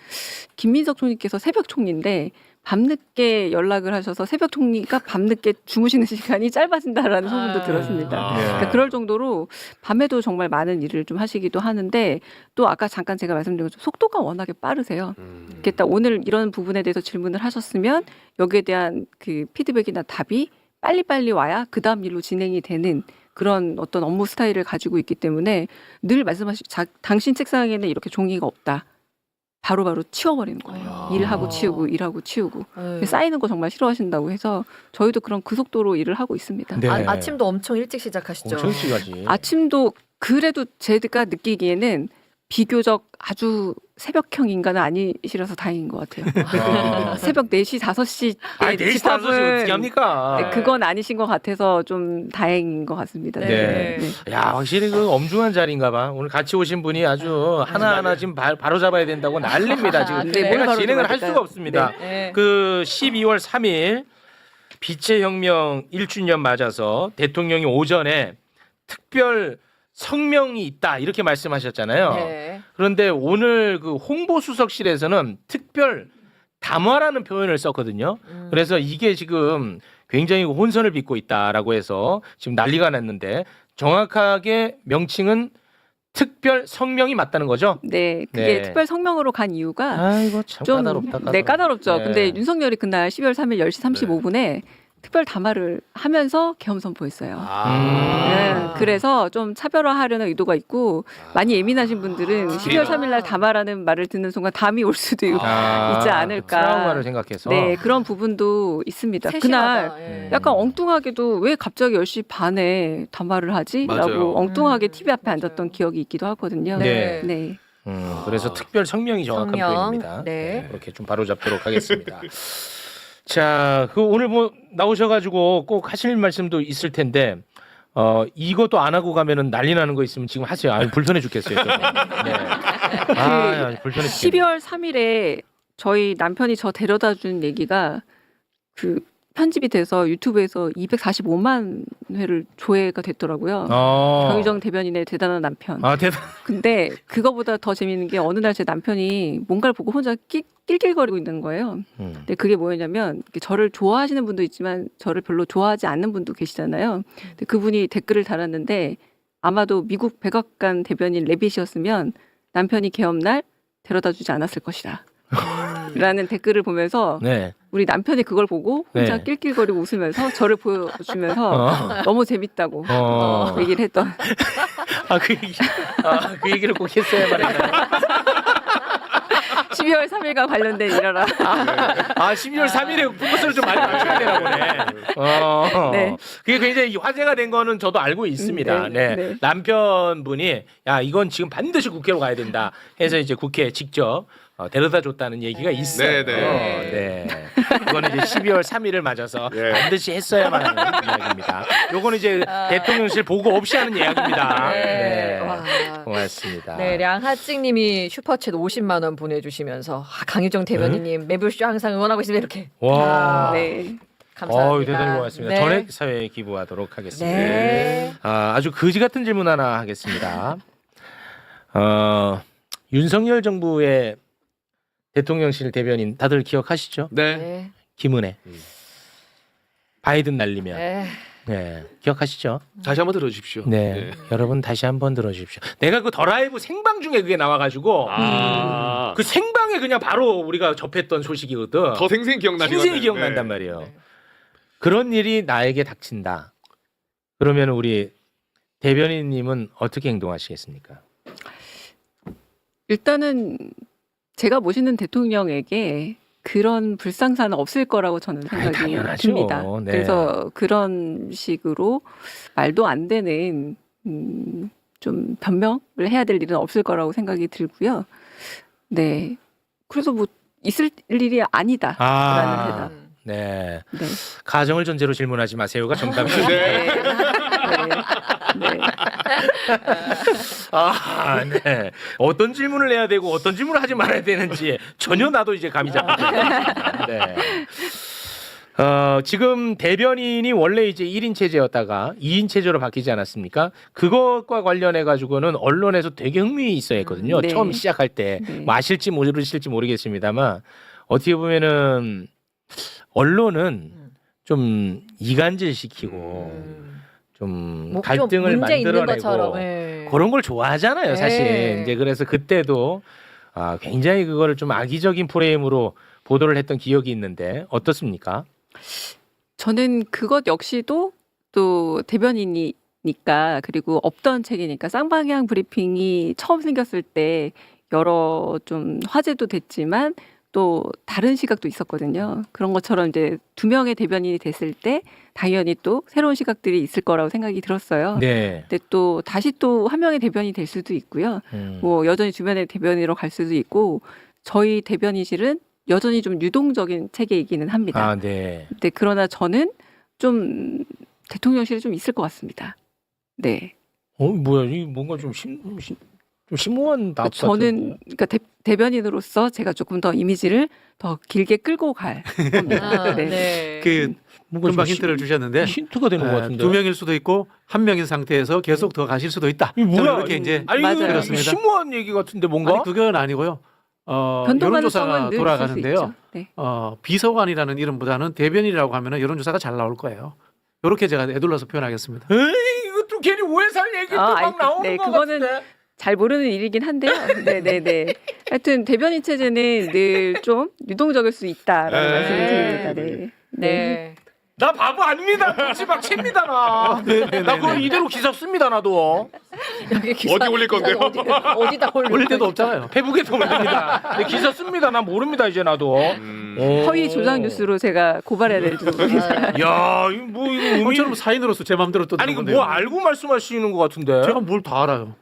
김민석 총리께서 새벽 총리인데 밤늦게 연락을 하셔서 새벽 총리가 밤늦게 주무시는 시간이 짧아진다라는 소문도 들었습니다. 그러니까 그럴 정도로 밤에도 정말 많은 일을 좀 하시기도 하는데 또 아까 잠깐 제가 말씀드린 것처럼 속도가 워낙에 빠르세요. 이렇게 딱 오늘 이런 부분에 대해서 질문을 하셨으면 여기에 대한 그 피드백이나 답이 빨리빨리 와야 그 다음 일로 진행이 되는 그런 어떤 업무 스타일을 가지고 있기 때문에 늘 당신 책상에는 이렇게 종이가 없다. 바로바로 치워버리는 거예요. 일하고 치우고 일하고 치우고 쌓이는 거 정말 싫어하신다고 해서 저희도 그런 그 속도로 일을 하고 있습니다. 네. 아침도 엄청 일찍 시작하시죠. 엄청 시가지. 아침도 그래도 제가 느끼기에는 비교적 아주 새벽형 인간은 아니시라서 다행인 것 같아요. 새벽 4시, 5시 4시, 5시 어떻게 합니까? 네, 그건 아니신 것 같아서 좀 다행인 것 같습니다. 네. 야, 확실히 그 엄중한 자리인가 봐. 오늘 같이 오신 분이 아주 하나하나 지금 바로 잡아야 된다고 난립니다. 지금 네, 내가 뭘 진행을 할 바로 수가 없습니다. 네. 그 12월 3일 빛의 혁명 1주년 맞아서 대통령이 오전에 특별 성명이 있다 이렇게 말씀하셨잖아요. 네. 그런데 오늘 그 홍보수석실에서는 특별 담화라는 표현을 썼거든요. 그래서 이게 지금 굉장히 혼선을 빚고 있다라고 해서 지금 난리가 났는데 정확하게 명칭은 특별 성명이 맞다는 거죠? 네, 그게 네. 특별 성명으로 간 이유가 아이고 참 좀 까다롭다. 네, 까다롭죠. 네. 근데 윤석열이 그날 12월 3일 10시 35분에 특별 담화를 하면서 계엄 선포했어요. 네, 그래서 좀 차별화하려는 의도가 있고 많이 예민하신 분들은 12월 3일 날 담화라는 말을 듣는 순간 담이 올 수도 있지 않을까. 트라우마를 생각해서. 네, 그런 부분도 있습니다. 세심하다. 그날 예. 약간 엉뚱하게도 왜 갑자기 10시 반에 담화를 하지? 맞아요. 라고 엉뚱하게 TV 앞에 앉았던 기억이 있기도 하거든요. 네. 네. 그래서 특별 성명이 정확한 성명. 표현입니다. 네. 그렇게 좀 바로 잡도록 하겠습니다. 자, 그 오늘 뭐 나오셔가지고 꼭 하실 말씀도 있을 텐데 이것도 안 하고 가면은 난리 나는 거 있으면 지금 하세요. 아, 불편해 죽겠어요. 저도. 네. 아, 불편해 죽겠네. 12월 3일에 저희 남편이 저 데려다 준 얘기가 그 편집이 돼서 유튜브에서 245만 회를 조회가 됐더라고요. 정유정 대변인의 대단한 남편. 아, 대단. 근데 그거보다 더 재밌는 게 어느 날 제 남편이 뭔가를 보고 혼자 낄낄거리고 있는 거예요. 근데 그게 뭐였냐면 저를 좋아하시는 분도 있지만 저를 별로 좋아하지 않는 분도 계시잖아요. 근데 그분이 댓글을 달았는데 아마도 미국 백악관 대변인 레빗이었으면 남편이 개업날 데려다 주지 않았을 것이다. 라는 댓글을 보면서 네. 우리 남편이 그걸 보고 혼자 네. 낄낄거리고 웃으면서 저를 보여주면서 너무 재밌다고 얘기를 했던. 그 얘기를 꼭 했어야 말했나. 12월 3일과 관련된 일어라. 12월 3일에 포커스를 좀 많이 맞춰야 되나 보네. 네. 그게 굉장히 화제가 된 거는 저도 알고 있습니다. 네. 네. 남편분이 야 이건 지금 반드시 국회로 가야 된다 해서 이제 국회에 직접 데려다 줬다는 얘기가 있어요. 네. 그거는 이제 12월 3일을 맞아서 반드시 했어야만 하는 이야기입니다. 요거는 이제 대통령실 보고 없이 하는 이야기입니다. 네. 와. 고맙습니다. 네, 량하찡님이 슈퍼챗 50만 원 보내주시면서 강유정 대변인님 매불쇼 항상 응원하고 있습니다 이렇게. 와. 네. 감사합니다. 대단히 고맙습니다. 네. 전액 사회에 기부하도록 하겠습니다. 네. 아주 거지 같은 질문 하나 하겠습니다. 윤석열 정부의 대통령실 대변인 다들 기억하시죠? 네. 네. 김은혜. 바이든 날리면. 네. 네. 기억하시죠? 다시 한번 들어주십시오. 네. 여러분 다시 한번 들어주십시오. 내가 그 더 라이브 생방 중에 그게 나와가지고 그 생방에 그냥 바로 우리가 접했던 소식이거든. 더 생생히 기억나시거든요. 생생히 기억난단 말이에요. 네. 그런 일이 나에게 닥친다. 그러면 우리 대변인님은 어떻게 행동하시겠습니까? 일단은 제가 모시는 대통령에게 그런 불상사는 없을 거라고 저는 생각이 당연하죠. 듭니다. 네. 그래서 그런 식으로 말도 안 되는 좀 변명을 해야 될 일은 없을 거라고 생각이 들고요. 네. 그래서 뭐 있을 일이 아니다라는 대답. 네. 네. 가정을 전제로 질문하지 마세요가 정답입니다. 네. 네. 네. 어떤 질문을 해야 되고 어떤 질문을 하지 말아야 되는지 전혀 나도 이제 감이 잡히지 않습니다. 네. 지금 대변인이 원래 이제 1인 체제였다가 2인 체제로 바뀌지 않았습니까? 그것과 관련해 가지고는 언론에서 되게 흥미 있어 했거든요. 네. 처음 시작할 때 네. 뭐 아실지 모르실지 모르겠습니다만 어떻게 보면은 언론은 좀 이간질 시키고 좀 갈등을 문제 있는 만들어내고 것처럼. 네. 그런 걸 좋아하잖아요, 사실. 네. 이제 그래서 그때도 굉장히 그거를 좀 악의적인 프레임으로 보도를 했던 기억이 있는데 어떻습니까? 저는 그것 역시도 또 대변인이니까 그리고 없던 책이니까 쌍방향 브리핑이 처음 생겼을 때 여러 좀 화제도 됐지만 또 다른 시각도 있었거든요. 그런 것처럼 이제 두 명의 대변인이 됐을 때 당연히 또 새로운 시각들이 있을 거라고 생각이 들었어요. 네. 근데 또 다시 또 한 명의 대변인이 될 수도 있고요. 뭐 여전히 주변의 대변인으로 갈 수도 있고 저희 대변인실은 여전히 좀 유동적인 체계이기는 합니다. 아, 네. 근데 그러나 저는 좀 대통령실에 좀 있을 것 같습니다. 네. 뭐야, 이 뭔가 좀 심오한 답 저는 그러니까 대변인으로서 제가 조금 더 이미지를 더 길게 끌고 갈 겁니다. 네. 네. 그 뭔가 금방 좀 힌트를 주셨는데 힌트가 되는 것 같은데. 두 명일 수도 있고 한 명인 상태에서 계속 더 가실 수도 있다. 이 뭐야? 이렇게 이제 아니, 맞아요. 이거 그렇습니다. 심오한 얘기 같은데 뭔가? 아니 그건 아니고요. 변동 여론조사가 가능성은 늘 있을 수 돌아가는데요. 있죠. 네. 비서관이라는 이름보다는 대변인이라고 하면 여론조사가 잘 나올 거예요. 이렇게 제가 애둘러서 표현하겠습니다. 에이, 이것도 괜히 오해 살 얘기 막 아니, 나오는 네, 것 그거는 같은데. 잘 모르는 일이긴 한데요. 네네네. 하여튼 대변인 체제는 늘 좀 유동적일 수 있다라는 네. 말씀을 드립니다. 네. 네. 나 바보 아닙니다. 눈치 막 챕니다 나. 나 그거 이대로 기사 씁니다 나도. 여기 기사, 어디 올릴 건데요? 어디다 올릴 올릴 데도 건데요? 없잖아요. 페북에도 올립니다. 네, 기사 씁니다. 나 모릅니다 이제 나도. 허위 조작 뉴스로 제가 고발해야 될지도 모르겠어요. 야, 이거 뭐 이거 의미? 저는 사인으로서 제 마음대로 또 아니 드는 이거 뭐 건데요. 알고 말씀하시는 것 같은데. 제가 뭘 다 알아요.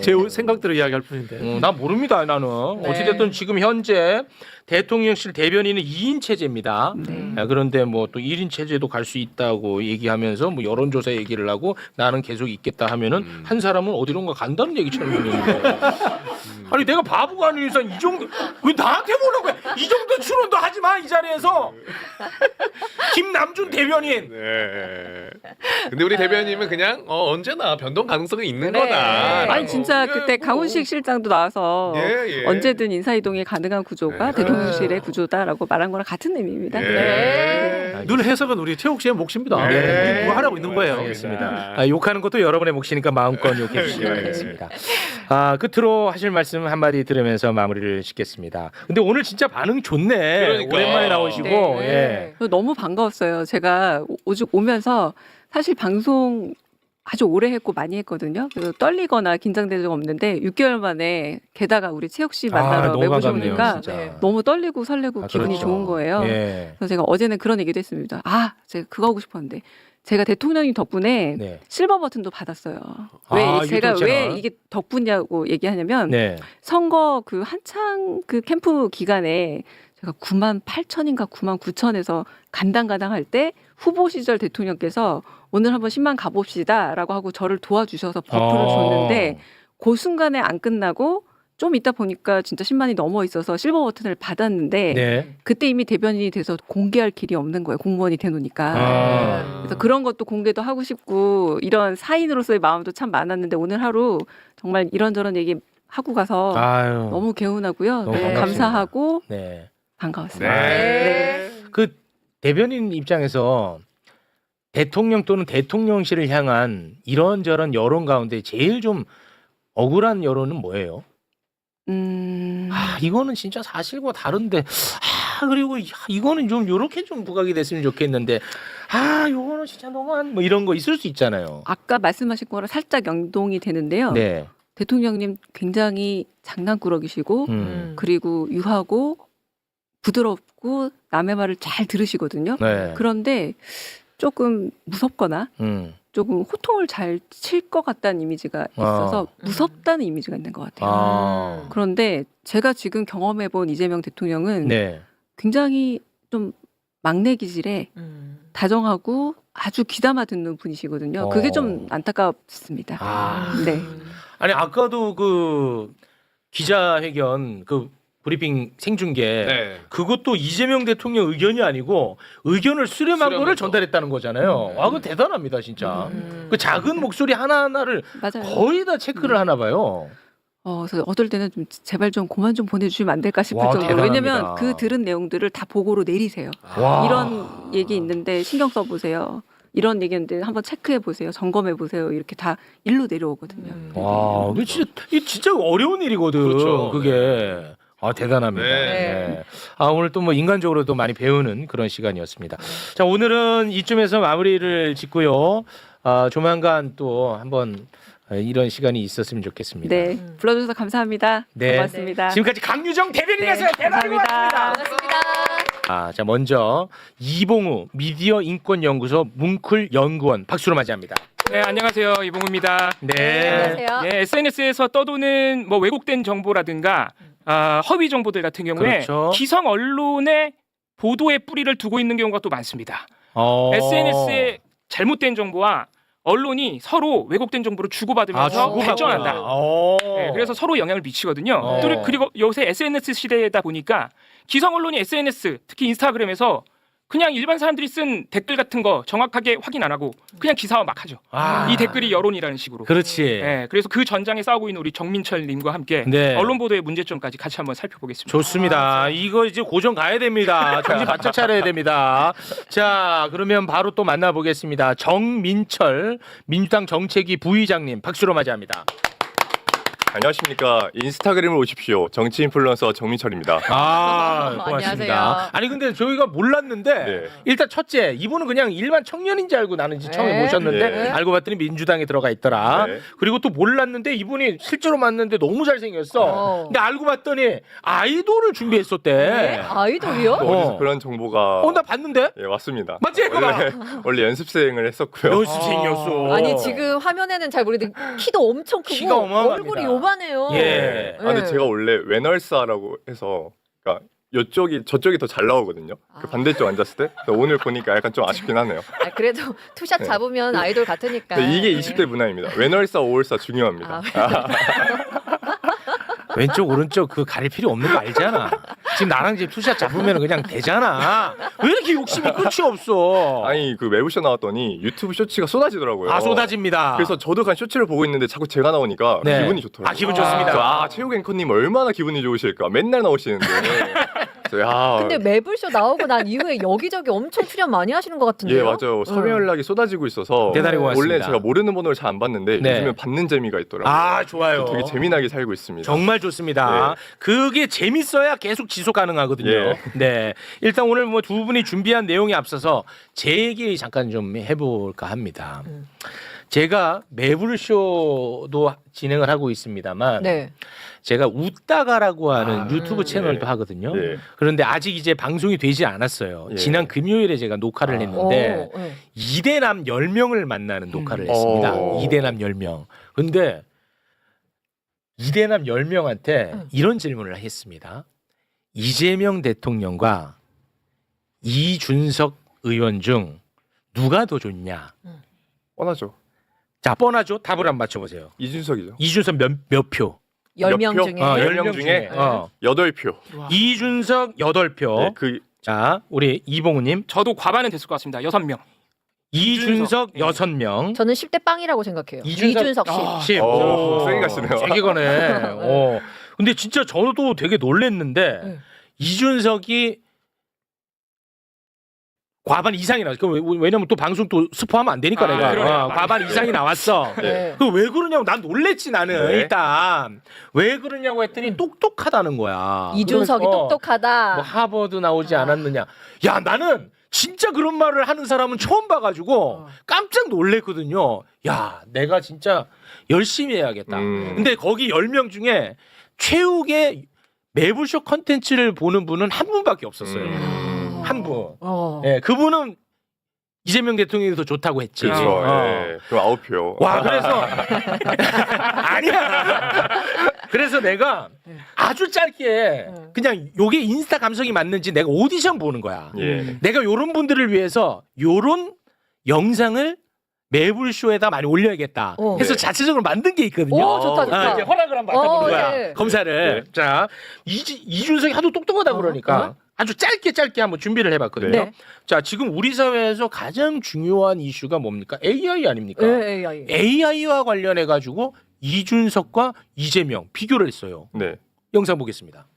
제 생각대로 이야기할 뿐인데. 나 모릅니다 나는. 네. 어찌됐든 지금 현재 대통령실 대변인은 2인 체제입니다. 네. 그런데 뭐 또 1인 체제도 갈 수 있다고 얘기하면서 뭐 여론조사 얘기를 하고 나는 계속 있겠다 하면은 한 사람은 어디론가 간다는 얘기처럼 들리는데 아니 내가 바보가 아닌 이상 이 정도 왜 나한테 보는 거야? 이 정도 추론도 하지 마 이 자리에서. 김남준 대변인. 네. 근데 우리 대변인은 그냥 언제나 변동 가능성이 있는 네. 거다. 아니 진짜 그때 강훈식 실장도 나와서 예. 언제든 인사이동이 가능한 구조가 네. 대통령실의 구조다라고 말한 거랑 같은 의미입니다. 예. 네. 늘 해석은 우리 최욱 씨의 몫입니다. 네. 우리 뭐 하라고 있는 거예요. 알겠습니다. 욕하는 것도 여러분의 몫이니까 마음껏 욕해 주시기 바라겠습니다. 끝으로 하실 말씀 한마디 들으면서 마무리를 짓겠습니다. 근데 오늘 진짜 반응 좋네. 그러니까. 오랜만에 나오시고. 네. 너무 반가웠어요. 제가 오죽 오면서 사실 방송 아주 오래 했고 많이 했거든요. 그래서 떨리거나 긴장된 적 없는데 6개월 만에 게다가 우리 최욱 씨 만나러 너무 매고 반갑네요, 오니까 진짜. 네. 너무 떨리고 설레고 기분이 그렇죠. 좋은 거예요. 예. 그래서 제가 어제는 그런 얘기도 했습니다. 제가 그거 하고 싶었는데 제가 대통령님 덕분에 네. 실버 버튼도 받았어요. 아, 제가 유튜브 채널. 왜 이게 덕분이냐고 얘기하냐면 네. 선거 그 한창 그 캠프 기간에 제가 98,000인가 99,000에서 간당간당 할 때 후보 시절 대통령께서 오늘 한번 10만 가봅시다라고 하고 저를 도와주셔서 버프를 줬는데 그 순간에 안 끝나고 좀 있다 보니까 진짜 10만이 넘어 있어서 실버 버튼을 받았는데 네. 그때 이미 대변인이 돼서 공개할 길이 없는 거예요. 공무원이 되놓으니까. 그래서 그런 것도 공개도 하고 싶고 이런 사인으로서의 마음도 참 많았는데 오늘 하루 정말 이런저런 얘기 하고 가서 아유. 너무 개운하고요. 너무 너무 반갑습니다. 감사하고 네. 반가웠습니다. 네. 그 대변인 입장에서 대통령 또는 대통령실을 향한 이런저런 여론 가운데 제일 좀 억울한 여론은 뭐예요? 이거는 진짜 사실과 다른데 그리고 이거는 좀 요렇게 좀 부각이 됐으면 좋겠는데 요거는 진짜 너무한 뭐 이런 거 있을 수 있잖아요. 아까 말씀하신 거랑 살짝 연동이 되는데요. 네. 대통령님 굉장히 장난꾸러기시고 그리고 유하고 부드럽고 남의 말을 잘 들으시거든요. 네. 그런데 조금 무섭거나 조금 호통을 잘 칠 것 같다는 이미지가 있어서 무섭다는 이미지가 있는 것 같아요. 그런데 제가 지금 경험해본 이재명 대통령은 네. 굉장히 좀 막내 기질에 다정하고 아주 귀담아 듣는 분이시거든요. 그게 좀 안타깝습니다. 네. 아니 아까도 그 기자회견 그 브리핑 생중계 네. 그것도 이재명 대통령 의견이 아니고 의견을 수렴한 거를 수렴해서. 전달했다는 거잖아요. 그거 대단합니다 진짜. 그 작은 목소리 하나하나를 맞아요. 거의 다 체크를 하나 봐요. 그래서 어떨 때는 좀 제발 좀 그만 좀 보내주시면 안 될까 싶을 와, 정도로. 대단합니다. 왜냐면 그 들은 내용들을 다 보고로 내리세요. 와. 이런 얘기 있는데 신경 써보세요. 이런 얘기인데 한번 체크해 보세요. 점검해 보세요. 이렇게 다 일로 내려오거든요. 와, 이게 진짜 어려운 일이거든. 그렇죠. 그게. 대단합니다. 네. 네. 오늘 또 뭐 인간적으로도 많이 배우는 그런 시간이었습니다. 자, 오늘은 이쯤에서 마무리를 짓고요. 조만간 또 한번 이런 시간이 있었으면 좋겠습니다. 네, 불러주셔서 감사합니다. 네. 고맙습니다. 지금까지 강유정 대변인이었어요. 네, 대단히 감사합니다. 고맙습니다. 자, 먼저 이봉우 미디어 인권 연구소 뭉클 연구원 박수로 맞이합니다. 네, 안녕하세요. 이봉우입니다. 네. 안녕하세요. 네, SNS에서 떠도는 뭐 왜곡된 정보라든가 허위 정보들 같은 경우에 그렇죠. 기성 언론의 보도에 뿌리를 두고 있는 경우가 또 많습니다. SNS에 잘못된 정보와 언론이 서로 왜곡된 정보를 주고받으면서 발전한다. 네, 그래서 서로 영향을 미치거든요. 그리고 요새 SNS 시대다 보니까 기성 언론이 SNS, 특히 인스타그램에서 그냥 일반 사람들이 쓴 댓글 같은 거 정확하게 확인 안 하고 그냥 기사화 막 하죠. 이 댓글이 여론이라는 식으로. 그렇지. 네, 그래서 그 전장에 싸우고 있는 우리 정민철 님과 함께 네. 언론 보도의 문제점까지 같이 한번 살펴보겠습니다. 좋습니다. 이거 이제 고정 가야 됩니다. 정신 바짝 차려야 됩니다. 자, 그러면 바로 또 만나보겠습니다. 정민철 민주당 정책위 부의장님 박수로 맞이합니다. 안녕하십니까. 인스타그램을 오십시오. 정치 인플루언서 정민철입니다. 고맙습니다. 안녕하세요. 아니 근데 저희가 몰랐는데 네. 일단 첫째 이분은 그냥 일반 청년인 줄 알고 나는 이제 처음에 네. 모셨는데 네. 알고 봤더니 민주당에 들어가 있더라. 네. 그리고 또 몰랐는데 이분이 실제로 만났는데 너무 잘생겼어. 근데 알고 봤더니 아이돌을 준비했었대. 네? 아이돌이요? 또 어디서 그런 정보가 나 봤는데? 예, 왔습니다. 맞지? 그거 봐. 원래 연습생을 했었고요. 연습생이었어. 아니 지금 화면에는 잘 모르는데 키도 엄청 크고 키가 어마어마합니다. 얼굴이 요만해요. 예. 근데 제가 원래 웨널사라고 해서 그러니까 저쪽이 더 잘 나오거든요. 그 반대쪽 앉았을 때. 그래서 오늘 보니까 약간 좀 아쉽긴 하네요. 아, 그래도 투샷 잡으면 아이돌 같으니까. 근데 이게 네. 20대 문화입니다. 왼얼싸 오얼싸 중요합니다. 왼쪽 오른쪽 그 가릴 필요 없는 거 알잖아. 지금 나랑 이제 투샷 잡으면 그냥 되잖아. 왜 이렇게 욕심이 끝이 없어? 아니 그 매부쇼 나왔더니 유튜브 쇼츠가 쏟아지더라고요. 아 쏟아집니다. 그래서 저도 그냥 쇼츠를 보고 있는데 자꾸 제가 나오니까 네. 기분이 좋더라고요. 아 기분 좋습니다. 아 체육 앵커님 얼마나 기분이 좋으실까. 맨날 나오시는데. 그래서 야. 근데 매불쇼 나오고 난 이후에 여기저기 엄청 출연 많이 하시는 것 같은데요? 예 맞아요. 섭외 연락이 쏟아지고 있어서 대단히 고맙습니다. 원래 제가 모르는 번호를 잘 안 받는데 네. 요즘엔 받는 재미가 있더라고요. 아 좋아요. 되게 재미나게 살고 있습니다. 정말 좋습니다. 네. 그게 재밌어야 계속 지속 가능하거든요. 예. 네. 일단 오늘 뭐 두 분이 준비한 내용에 앞서서 제 얘기 잠깐 좀 해볼까 합니다. 제가 매불쇼도 진행을 하고 있습니다만 네. 제가 웃다가라고 하는 유튜브 채널도 예. 하거든요. 예. 그런데 아직 이제 방송이 되지 않았어요. 예. 지난 금요일에 제가 녹화를 했는데 네. 이대남 10명을 만나는 녹화를 했습니다. 오. 이대남 10명. 근데 이대남 10명한테 이런 질문을 했습니다. 이재명 대통령과 이준석 의원 중 누가 더 좋냐? 뻔하죠. 자, 뻔하죠? 답을 한번 맞춰보세요. 이준석이죠. 이준석 몇 표? 10명 표? 중에. 10명 중에 8표. 이준석 8표. 네, 그 자, 우리 이봉우님. 저도 과반은 됐을 것 같습니다. 6명. 이준석 예. 6명. 저는 10대 빵이라고 생각해요. 이준석- 이준석 씨. 10. 오, 세게 가시네요. 세게 가네. 근데 진짜 저도 되게 놀랬는데 네. 이준석이 과반 이상이 나왔어. 왜냐면 또 방송 또 스포하면 안 되니까 내가 그러네요. 과반 이상이 나왔어. 네. 그 왜 그러냐고 난 놀랬지 나는. 네. 일단 왜 그러냐고 했더니 똑똑하다는 거야. 이준석이 그러면서 똑똑하다. 뭐 하버드 나오지 않았느냐. 야 나는 진짜 그런 말을 하는 사람은 처음 봐가지고 깜짝 놀랬거든요. 야 내가 진짜 열심히 해야겠다. 근데 거기 10명 중에 최욱의 매불쇼 컨텐츠를 보는 분은 한 분밖에 없었어요. 한 분. 예, 그분은 이재명 대통령이 더 좋다고 했지. 그렇죠. 예. 그럼 9표. 와 그래서 아니야. 그래서 내가 아주 짧게 그냥 요게 인스타 감성이 맞는지 내가 오디션 보는 거야. 예. 내가 요런 분들을 위해서 요런 영상을 매불쇼에다 많이 올려야겠다 해서 네. 자체적으로 만든 게 있거든요. 오, 좋다, 좋다. 이제 허락을 한번 받아보는 거야. 예. 검사를. 네. 자 이준석이 하도 똑똑하다 그러니까 아주 짧게 한번 준비를 해봤거든요. 네. 자 지금 우리 사회에서 가장 중요한 이슈가 뭡니까? AI 아닙니까? 예, 예, 예. AI와 관련해 가지고 이준석과 이재명 비교를 했어요. 네. 영상 보겠습니다.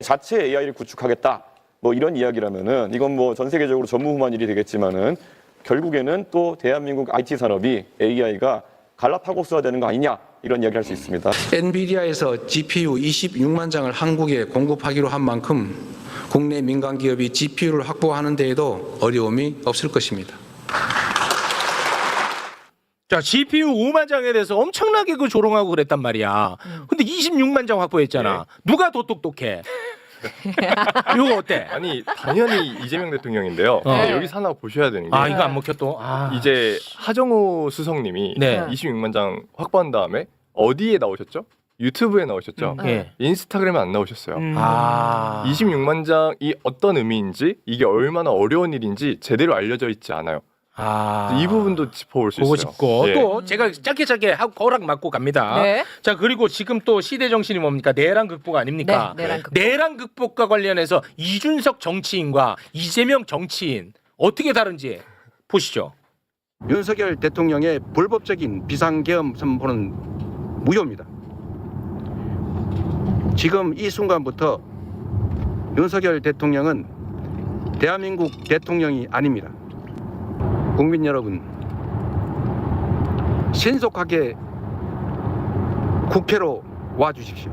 자체 AI를 구축하겠다. 뭐 이런 이야기라면은 이건 뭐 전 세계적으로 전무후무한 일이 되겠지만은 결국에는 또 대한민국 IT 산업이 AI가 갈라파고스화 되는 거 아니냐 이런 이야기를 할 수 있습니다. 엔비디아에서 GPU 26만 장을 한국에 공급하기로 한 만큼 국내 민간 기업이 GPU를 확보하는 데에도 어려움이 없을 것입니다. 자, GPU 5만 장에 대해서 엄청나게 그 조롱하고 그랬단 말이야. 근데 26만 장 확보했잖아. 누가 더 똑똑해? 이거 어때? 아니 당연히 이재명 대통령인데요. 근데 여기서 하나 보셔야 되는 게 아, 이거 안 먹혀 또. 이제 하정우 수석님이 네. 26만 장 확보한 다음에 어디에 나오셨죠? 유튜브에 나오셨죠? 예. 인스타그램에 안 나오셨어요. 26만 장이 어떤 의미인지 이게 얼마나 어려운 일인지 제대로 알려져 있지 않아요. 이 부분도 짚어볼 수 보고 있어요. 싶고 예. 또 제가 짧게 하고 허락 맞고 갑니다. 네. 자 그리고 지금 또 시대 정신이 뭡니까? 내란 극복 아닙니까? 네, 내란 극복. 내란 극복과 관련해서 이준석 정치인과 이재명 정치인 어떻게 다른지 보시죠. 윤석열 대통령의 불법적인 비상계엄 선포는 무효입니다. 지금 이 순간부터 윤석열 대통령은 대한민국 대통령이 아닙니다. 국민 여러분, 신속하게 국회로 와 주십시오.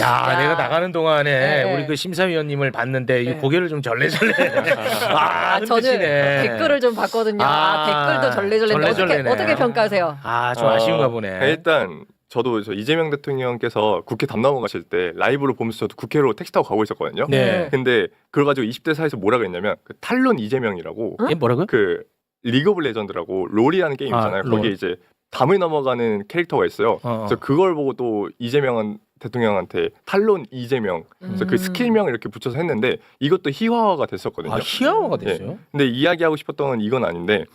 야, 야. 내가 나가는 동안에 네. 우리 그 심사위원님을 봤는데 이 네. 고개를 좀 절레절레. 저는 흔드시네. 댓글을 좀 봤거든요. 댓글도 절레절레인데 절레절레네. 어떻게 평가하세요? 좀 아쉬운가 보네. 일단 저도 이재명 대통령께서 국회 담 넘어가실 때 라이브로 보면서 저도 국회로 택시 타고 가고 있었거든요. 네. 근데 그걸 가지고 20대 사이에서 뭐라 그랬냐면 그 탈론 이재명이라고 예, 뭐라고요? 그 리그 오브 레전드라고 롤이라는 게임 있잖아요. 롤. 거기에 이제 담을 넘어가는 캐릭터가 있어요. 그래서 그걸 보고 또 이재명 대통령한테 탈론 이재명 그래서 그 스킬명 이렇게 붙여서 했는데 이것도 희화화가 됐었거든요. 희화화가 됐어요? 근데 이야기하고 싶었던 건 이건 아닌데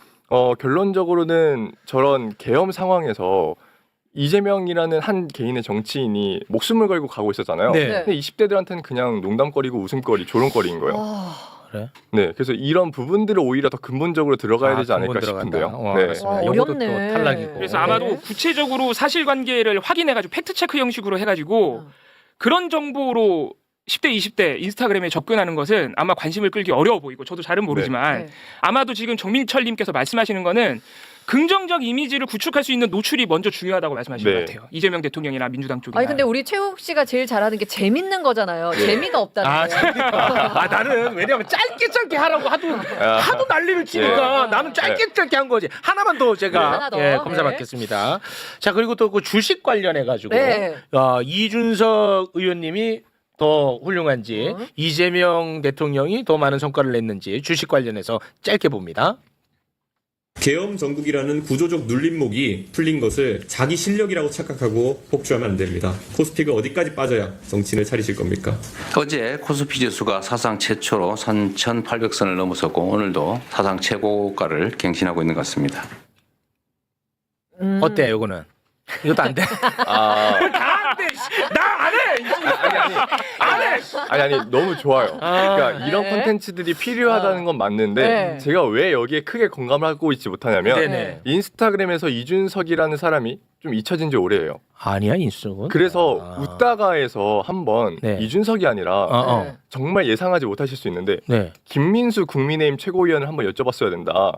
결론적으로는 저런 계엄 상황에서 이재명이라는 한 개인의 정치인이 목숨을 걸고 가고 있었잖아요. 네. 근데 20대들한테는 그냥 농담거리고 웃음거리, 조롱거리인 거예요. 그래? 네, 그래서 이런 부분들을 오히려 더 근본적으로 들어가야 되지 않을까 근본 싶은데요. 들어간다. 네. 알겠습니다. 와, 요것도 어렵네. 또 탈락이고. 그래서 네. 아마도 구체적으로 사실관계를 확인해가지고 팩트체크 형식으로 해가지고 그런 정보로 10대, 20대 인스타그램에 접근하는 것은 아마 관심을 끌기 어려워 보이고 저도 잘은 모르지만 네. 아마도 지금 정민철님께서 말씀하시는 거는 긍정적 이미지를 구축할 수 있는 노출이 먼저 중요하다고 말씀하시는 네. 것 같아요. 이재명 대통령이나 민주당 쪽이나. 아니 근데 우리 최욱 씨가 제일 잘하는 게 재밌는 거잖아요. 재미가 없다는 거예요. 나는 왜냐면 짧게 하라고 하도 난리를 치니까 나는 짧게 한 거지. 하나만 더 제가 하나 더. 검사 네. 받겠습니다. 자, 그리고 또 그 주식 관련해 가지고 네. 이준석 의원님이 더 훌륭한지 이재명 대통령이 더 많은 성과를 냈는지 주식 관련해서 짧게 봅니다. 계엄 정국이라는 구조적 눌림목이 풀린 것을 자기 실력이라고 착각하고 폭주하면 안 됩니다. 코스피가 어디까지 빠져야 정신을 차리실 겁니까? 어제 코스피 지수가 사상 최초로 3,800선을 넘어섰고 오늘도 사상 최고가를 갱신하고 있는 것 같습니다. 어때 요거는? 이것도 안 돼? 다 안 돼. 나 안 해. 안 해. 아니 너무 좋아요. 그러니까 이런 콘텐츠들이 필요하다는 건 맞는데 네. 제가 왜 여기에 크게 공감을 하고 있지 못하냐면 네네. 인스타그램에서 이준석이라는 사람이 좀 잊혀진 지 오래예요. 아니야 인수는. 그래서 웃다가에서 한번 네. 이준석이 아니라 네. 정말 예상하지 못하실 수 있는데 네. 김민수 국민의힘 최고위원을 한번 여쭤봤어야 된다.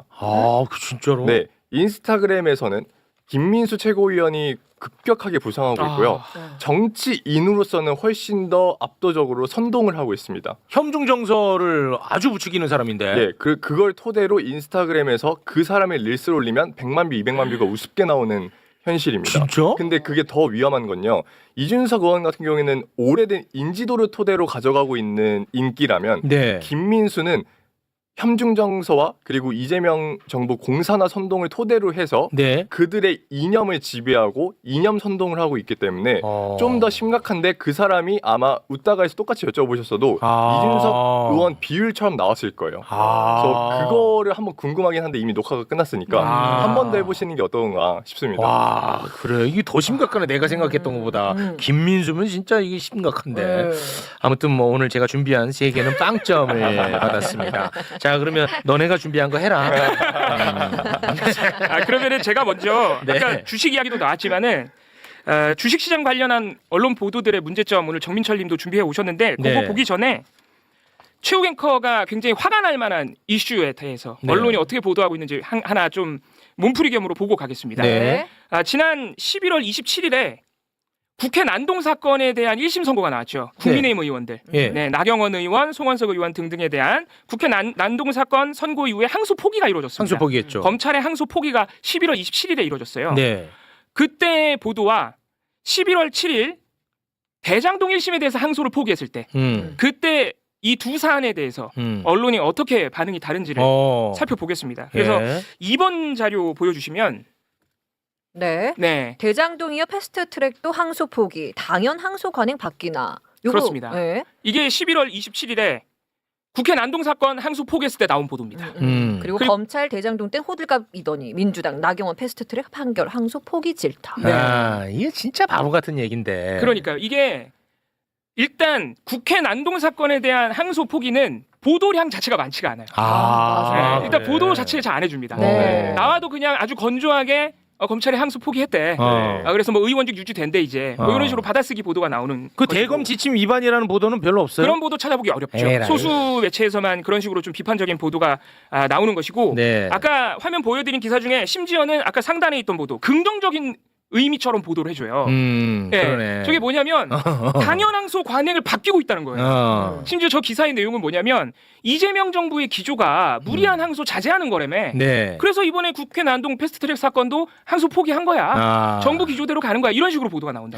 그 진짜로? 네, 인스타그램에서는 김민수 최고위원이 급격하게 부상하고 있고요. 정치인으로서는 훨씬 더 압도적으로 선동을 하고 있습니다. 혐중정서를 아주 부추기는 사람인데. 네, 그걸 토대로 인스타그램에서 그 사람의 릴스를 올리면 100만 뷰, 200만 뷰가 우습게 나오는 현실입니다. 진짜? 근데 그게 더 위험한 건요. 이준석 의원 같은 경우에는 오래된 인지도를 토대로 가져가고 있는 인기라면 네. 김민수는 혐중정서와 그리고 이재명 정부 공산화 선동을 토대로 해서 네. 그들의 이념을 지배하고 이념 선동을 하고 있기 때문에 좀 더 심각한데 그 사람이 아마 웃다가에서 똑같이 여쭤보셨어도 이준석 의원 비율처럼 나왔을 거예요. 그래서 그거를 한번 궁금하긴 한데 이미 녹화가 끝났으니까 한 번 더 해보시는 게 어떤가 싶습니다. 와, 그래. 이게 더 심각하네. 내가 생각했던 것보다. 김민수면 진짜 이게 심각한데. 아무튼 뭐 오늘 제가 준비한 3개는 빵점을 받았습니다. 자, 그러면 너네가 준비한 거 해라. 그러면은 제가 먼저 네. 아까 주식 이야기도 나왔지만은 주식시장 관련한 언론 보도들의 문제점 오늘 정민철님도 준비해 오셨는데 그거 네. 보기 전에 최욱 앵커가 굉장히 화가 날 만한 이슈에 대해서 네. 언론이 어떻게 보도하고 있는지 하나 좀 몸풀이 겸으로 보고 가겠습니다. 네. 지난 11월 27일에 국회 난동 사건에 대한 1심 선고가 나왔죠. 국민의힘 의원들, 예. 네, 나경원 의원, 송원석 의원 등등에 대한 국회 난동 사건 선고 이후에 항소 포기가 이루어졌습니다. 항소 포기했죠. 검찰의 항소 포기가 11월 27일에 이루어졌어요. 네. 그때 보도와 11월 7일 대장동 1심에 대해서 항소를 포기했을 때 그때 이 두 사안에 대해서 언론이 어떻게 반응이 다른지를 살펴보겠습니다. 그래서 예. 2번 자료 보여주시면 네. 대장동이요 패스트트랙도 항소 포기. 당연 항소 관행 바뀌나. 요거, 그렇습니다. 네. 이게 11월 27일에 국회 난동 사건 항소 포기했을 때 나온 보도입니다. 그리고 검찰 대장동 때 호들갑이더니 민주당 나경원 패스트트랙 판결 항소 포기 질타. 이게 진짜 바보 같은 얘긴데. 그러니까요. 이게 일단 국회 난동 사건에 대한 항소 포기는 보도량 자체가 많지가 않아요. 네, 일단 보도 자체를 잘 안 해줍니다. 네. 나와도 그냥 아주 건조하게 검찰이 항소 포기했대. 그래서 뭐 의원직 유지된대 이제 뭐 이런 식으로 받아쓰기 보도가 나오는. 그 것이고. 대검 지침 위반이라는 보도는 별로 없어요. 그런 보도 찾아보기 어렵죠. 에라이. 소수 매체에서만 그런 식으로 좀 비판적인 보도가 나오는 것이고 네. 아까 화면 보여드린 기사 중에 심지어는 아까 상단에 있던 보도 긍정적인 의미처럼 보도를 해줘요. 그러네. 저게 뭐냐면 당연항소 관행을 바뀌고 있다는 거예요. 심지어 저 기사의 내용은 뭐냐면 이재명 정부의 기조가 무리한 항소 자제하는 거라며. 네. 그래서 이번에 국회 난동 패스트트랙 사건도 항소 포기한 거야. 정부 기조대로 가는 거야. 이런 식으로 보도가 나온다.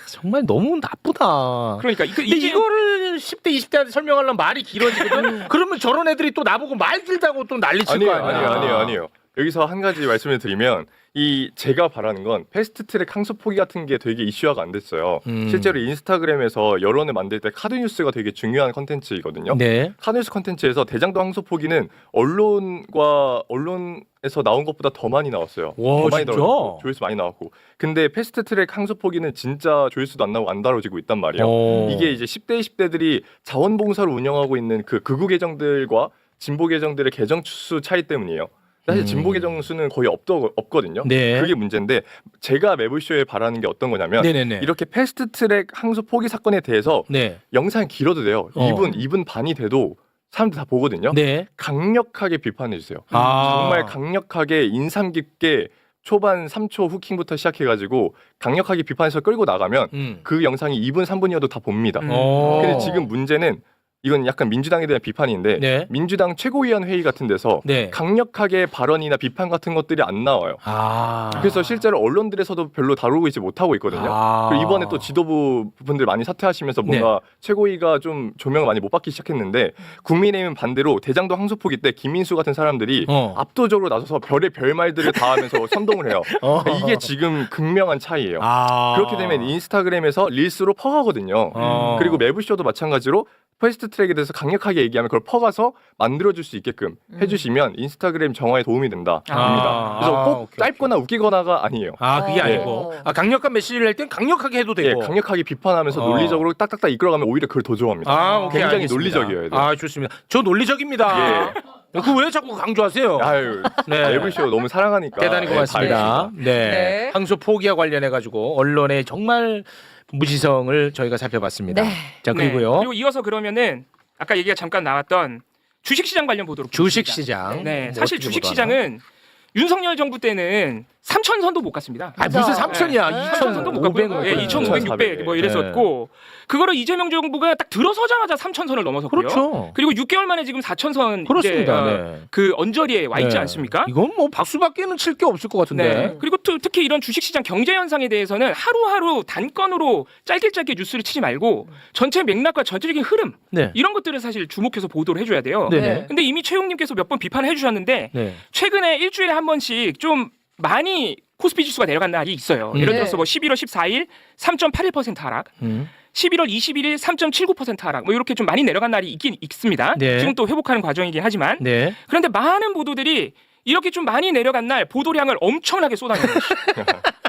정말 너무 나쁘다. 그러니까 이거를 10대 20대한테 설명하려면 말이 길어지거든. 그러면 저런 애들이 또 나보고 말 길다고 또 난리칠 거 아니야. 아니에요. 여기서 한 가지 말씀을 드리면 제가 바라는 건 패스트트랙 항소 포기 같은 게 되게 이슈화가 안 됐어요. 실제로 인스타그램에서 여론을 만들 때 카드뉴스가 되게 중요한 컨텐츠이거든요. 네. 카드뉴스 컨텐츠에서 대장동 항소 포기는 언론에서 나온 것보다 더 많이 나왔어요. 와, 더 많이 진짜? 다뤄지고 조회수 많이 나왔고. 근데 패스트트랙 항소 포기는 진짜 조회수도 안 나오고 안 다뤄지고 있단 말이에요. 이게 이제 10대 20대들이 자원봉사를 운영하고 있는 그 극우 계정들과 진보 계정들의 계정 수 차이 때문이에요. 사실 진보 계정 수는 거의 없거든요. 네. 그게 문제인데 제가 매블쇼에 바라는 게 어떤 거냐면 네네네. 이렇게 패스트트랙 항소 포기 사건에 대해서 네. 영상이 길어도 돼요. 2분 반이 돼도 사람들 다 보거든요. 네. 강력하게 비판해 주세요. 아. 정말 강력하게 인상 깊게 초반 3초 후킹부터 시작해가지고 강력하게 비판해서 끌고 나가면 그 영상이 2분 3분이어도 다 봅니다. 근데 지금 문제는 이건 약간 민주당에 대한 비판인데 네. 민주당 최고위원 회의 같은 데서 네. 강력하게 발언이나 비판 같은 것들이 안 나와요. 그래서 실제로 언론들에서도 별로 다루고 있지 못하고 있거든요. 그리고 이번에 또 지도부 분들 많이 사퇴하시면서 뭔가 최고위가 좀 조명을 많이 못 받기 시작했는데 국민의힘은 반대로 대장동 항소 포기 때 김민수 같은 사람들이 압도적으로 나서서 별의 별말들을 다 하면서 선동을 해요. 이게 지금 극명한 차이예요. 그렇게 되면 인스타그램에서 릴스로 퍼가거든요. 그리고 매블쇼도 마찬가지로 패스트트랙에 대해서 강력하게 얘기하면 그걸 퍼가서 만들어줄 수 있게끔 해주시면 인스타그램 정화에 도움이 된다. 그래서 꼭 짧거나 웃기거나가 아니에요. 그게 아니고 강력한 메시지를 낼 땐 강력하게 해도 되고 강력하게 비판하면서 논리적으로 딱딱딱 이끌어가면 오히려 그걸 더 좋아합니다. 오케이, 굉장히 알겠습니다. 논리적이어야 돼요. 좋습니다. 저 논리적입니다. 그 왜 자꾸 강조하세요? 네. 매블쇼 너무 사랑하니까. 대단히 고맙습니다. 네. 항소 포기와 관련해 가지고 언론의 정말 무지성을 저희가 살펴봤습니다. 네. 자, 그리고요. 그리고 이어서 그러면은 아까 얘기가 잠깐 나왔던 주식시장 관련 보도록 주식시장. 네, 뭐 사실 어떻게 주식시장은 윤석열 정부 때는 3,000선도 못 갔습니다. 무슨 3,000이야? 2,000선도 못 갔고요. 2,500, 600 뭐 이랬었고 그거를 이재명 정부가 딱 들어서자마자 3,000선을 넘어섰고요. 그렇죠. 그리고 6개월 만에 지금 4,000선 그렇습니다. 그 언저리에 와 있지 않습니까? 이건 뭐 박수밖에는 칠 게 없을 것 같은데. 네. 그리고 특히 이런 주식시장 경제 현상에 대해서는 하루하루 단건으로 짧게 뉴스를 치지 말고 전체 맥락과 전체적인 흐름 이런 것들을 사실 주목해서 보도를 해줘야 돼요. 근데 이미 최용님께서 몇 번 비판을 해주셨는데 최근에 일주일에 한 번씩 좀 많이 코스피 지수가 내려간 날이 있어요. 예를 들어서 뭐 11월 14일 3.81% 하락, 11월 21일 3.79% 하락, 뭐 이렇게 좀 많이 내려간 날이 있긴 있습니다. 지금 또 회복하는 과정이긴 하지만 그런데 많은 보도들이 이렇게 좀 많이 내려간 날 보도량을 엄청나게 쏟아내는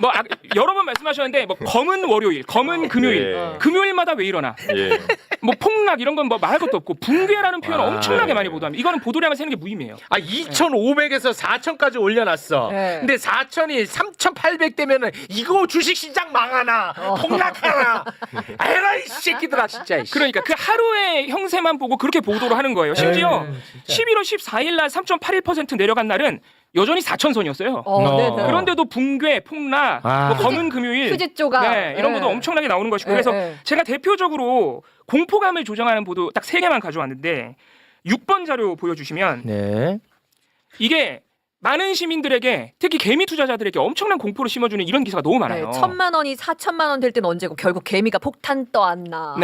뭐 여러 번 말씀하셨는데 뭐 검은 월요일, 검은 금요일, 금요일마다 왜 이러나? 뭐 폭락 이런 건 뭐 말할 것도 없고 붕괴라는 표현을 엄청나게 많이 보도합니다. 이거는 보도량을 세는 게 무의미해요. 2,500에서 4,000까지 올려놨어. 근데 4,000이 3,800 되면은 이거 주식시장 망하나, 폭락하나. 에라 이 새끼들아 진짜. 그러니까 그 하루의 형세만 보고 그렇게 보도를 하는 거예요. 심지어 11월 14일 날 3.81% 내려간 날은 여전히 4,000선이었어요. 그런데도 붕괴, 폭락, 뭐 검은 금요일, 휴지 조각 이런 것도 엄청나게 나오는 것이고 그래서 제가 대표적으로 공포감을 조정하는 보도 딱 3개만 가져왔는데 6번 자료 보여주시면 이게 많은 시민들에게 특히 개미 투자자들에게 엄청난 공포를 심어주는 이런 기사가 너무 많아요. 1,000만 원이 4천만 원 될 때는 언제고 결국 개미가 폭탄 떠안나.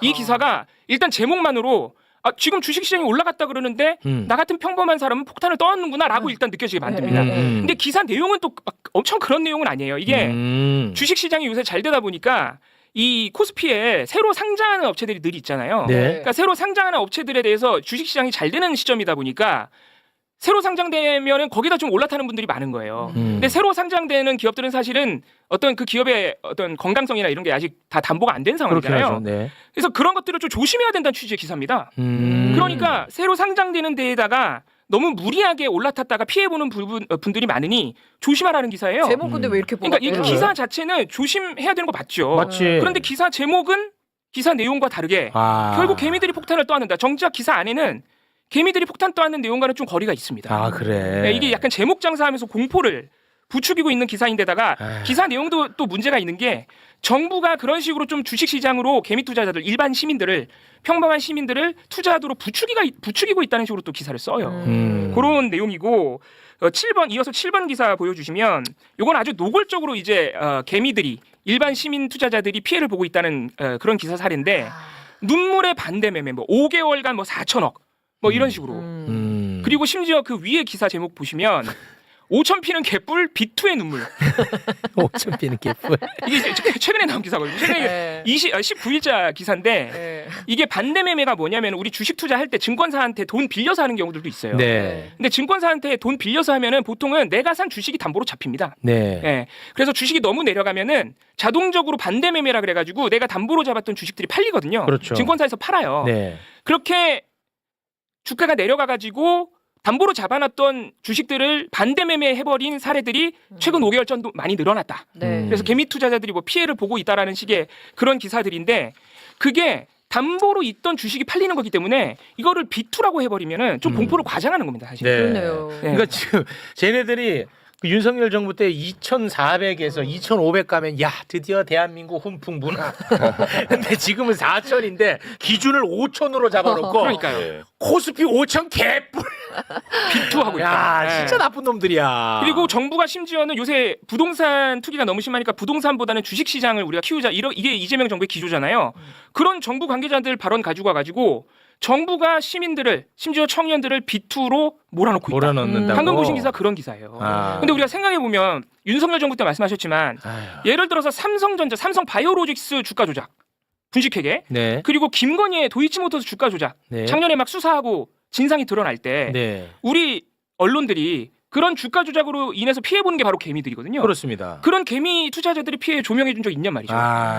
이 기사가 일단 제목만으로 지금 주식시장이 올라갔다 그러는데 나 같은 평범한 사람은 폭탄을 떠안는구나라고 일단 느껴지게 만듭니다. 근데 기사 내용은 또 엄청 그런 내용은 아니에요. 이게 주식시장이 요새 잘 되다 보니까 이 코스피에 새로 상장하는 업체들이 늘 있잖아요. 그러니까 새로 상장하는 업체들에 대해서 주식시장이 잘 되는 시점이다 보니까 새로 상장되면은 거기다 좀 올라타는 분들이 많은 거예요. 근데 새로 상장되는 기업들은 사실은 어떤 그 기업의 어떤 건강성이나 이런 게 아직 다 담보가 안 된 상황이잖아요. 그래서 그런 것들을 좀 조심해야 된다는 취지의 기사입니다. 그러니까 새로 상장되는 데에다가 너무 무리하게 올라탔다가 피해보는 분들이 많으니 조심하라는 기사예요. 제목 근데 왜 이렇게 그러니까 이 기사 자체는 조심해야 되는 거 맞죠. 그런데 기사 제목은 기사 내용과 다르게 결국 개미들이 폭탄을 떠안는다. 정작 기사 안에는 개미들이 폭탄 떠안는 내용과는 좀 거리가 있습니다. 그래. 이게 약간 제목 장사하면서 공포를 부추기고 있는 기사인데다가 기사 내용도 또 문제가 있는 게 정부가 그런 식으로 좀 주식시장으로 개미 투자자들 일반 시민들을 평범한 시민들을 투자하도록 부추기고 있다는 식으로 또 기사를 써요. 그런 내용이고 7번 이어서 7번 기사 보여주시면 이건 아주 노골적으로 이제 개미들이 일반 시민 투자자들이 피해를 보고 있다는 그런 기사 사례인데 눈물의 반대 매매 뭐 5개월간 뭐 4천억 뭐 이런 식으로 그리고 심지어 그 위에 기사 제목 보시면 5천 피는 개뿔 비투의 눈물 5천 피는 개뿔 이게 최근에 나온 기사거든요. 최근에 19일자 기사인데 이게 반대 매매가 뭐냐면 우리 주식 투자할 때 증권사한테 돈 빌려서 하는 경우들도 있어요. 네. 근데 증권사한테 돈 빌려서 하면은 보통은 내가 산 주식이 담보로 잡힙니다. 네. 예. 그래서 주식이 너무 내려가면은 자동적으로 반대 매매라 그래가지고 내가 담보로 잡았던 주식들이 팔리거든요. 그렇죠. 증권사에서 팔아요. 네. 그렇게 주가가 내려가가지고 담보로 잡아놨던 주식들을 반대 매매해버린 사례들이 최근 5개월 전도 많이 늘어났다. 네. 그래서 개미 투자자들이 뭐 피해를 보고 있다라는 식의 그런 기사들인데 그게 담보로 있던 주식이 팔리는 거기 때문에 이거를 비투라고 해버리면은 좀 공포를 과장하는 겁니다, 사실. 네. 그러네요. 그러니까 지금 쟤네들이 그 윤석열 정부 때 2,400에서 2,500 가면 야 드디어 대한민국 훈풍 문화. 근데 지금은 4,000인데 기준을 5,000으로 잡아놓고 그러니까요. 코스피 5,000 개뿔 비투하고 있다. 야 네. 진짜 나쁜 놈들이야. 그리고 정부가 심지어는 요새 부동산 투기가 너무 심하니까 부동산보다는 주식 시장을 우리가 키우자. 이게 이재명 정부의 기조잖아요. 그런 정부 관계자들 발언 가지고 와가지고 정부가 시민들을 심지어 청년들을 비투로 몰아넣고 있다. 몰아넣는다고. 방금 보신 기사 그런 기사예요. 근데 우리가 생각해 보면 윤석열 정부 때 말씀하셨지만 예를 들어서 삼성전자, 삼성바이오로직스 주가 조작, 분식회계, 네. 그리고 김건희의 도이치모터스 주가 조작, 네. 작년에 막 수사하고 진상이 드러날 때 네. 우리 언론들이 그런 주가 조작으로 인해서 피해 보는 게 바로 개미들이거든요. 그렇습니다. 그런 개미 투자자들이 피해 조명해 준 적 있냔 말이죠.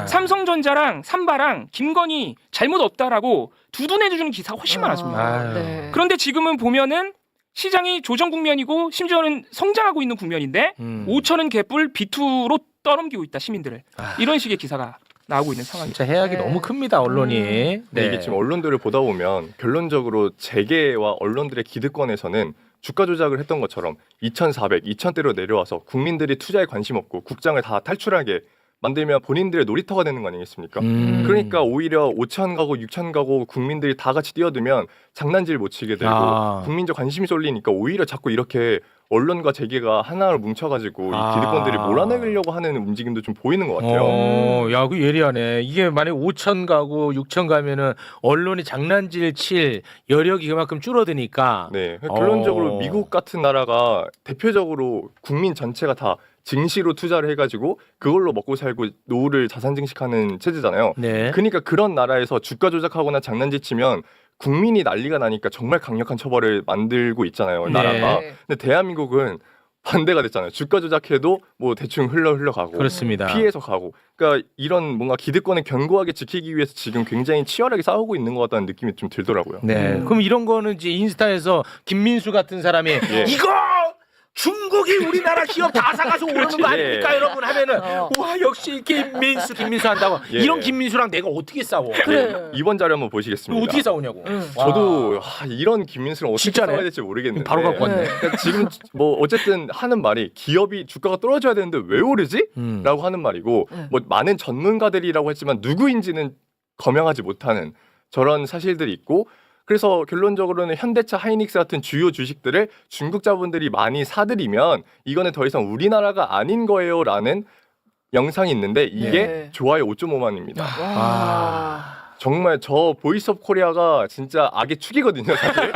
삼성전자랑 삼바랑 김건희 잘못 없다라고 두둔해 주는 기사가 훨씬 많았습니다. 네. 그런데 지금은 보면은 시장이 조정 국면이고 심지어는 성장하고 있는 국면인데 5천원 개뿔 비투로 떠넘기고 있다 시민들을. 이런 식의 기사가 나오고 있는 상황이죠. 진짜 해악이 네. 너무 큽니다 언론이. 근데 이게 지금 언론들을 보다 보면 결론적으로 재계와 언론들의 기득권에서는 주가 조작을 했던 것처럼 2,400, 2,000대로 내려와서 국민들이 투자에 관심 없고 국장을 다 탈출하게 만들면 본인들의 놀이터가 되는 거 아니겠습니까? 그러니까 오히려 5,000 가고 6,000 가고 국민들이 다 같이 뛰어들면 장난질 못 치게 되고 국민적 관심이 쏠리니까 오히려 자꾸 이렇게 언론과 재계가 하나로 뭉쳐가지고 이 기득권들이 몰아내려고 하는 움직임도 좀 보이는 것 같아요. 야, 그 예리하네. 이게 만약 5천 가고 6천 가면은 언론이 장난질 칠 여력이 그만큼 줄어드니까. 네, 결론적으로 미국 같은 나라가 대표적으로 국민 전체가 다 증시로 투자를 해가지고 그걸로 먹고 살고 노후를 자산 증식하는 체제잖아요. 네. 그러니까 그런 나라에서 주가 조작하거나 장난질 치면 국민이 난리가 나니까 정말 강력한 처벌을 만들고 있잖아요, 나라가. 네. 근데 대한민국은 반대가 됐잖아요. 주가 조작해도 뭐 대충 흘러가고 그렇습니다. 피해서 가고. 그러니까 이런 뭔가 기득권을 견고하게 지키기 위해서 지금 굉장히 치열하게 싸우고 있는 것 같다는 느낌이 좀 들더라고요. 네. 그럼 이런 거는 이제 인스타에서 김민수 같은 사람이 이거 중국이 우리나라 기업 다 사가서 오르는 거 아닙니까 여러분 하면은 와 역시 김민수 한다고 이런 김민수랑 내가 어떻게 싸워? 그래. 이번 자료 한번 보시겠습니다. 어떻게 싸우냐고? 저도 이런 김민수랑 어떻게 진짜네? 싸워야 될지 모르겠는데 바로 갖고 왔네. 그러니까 지금 뭐 어쨌든 하는 말이 기업이 주가가 떨어져야 되는데 왜 오르지? 라고 하는 말이고 뭐 많은 전문가들이라고 했지만 누구인지는 검명하지 못하는 저런 사실들이 있고 그래서 결론적으로는 현대차, 하이닉스 같은 주요 주식들을 중국 자본들이 많이 사들이면 이거는 더 이상 우리나라가 아닌 거예요라는 영상이 있는데 이게 좋아요 5.5만입니다. 정말 저 보이스 오브 코리아가 진짜 악의 축이거든요, 사실.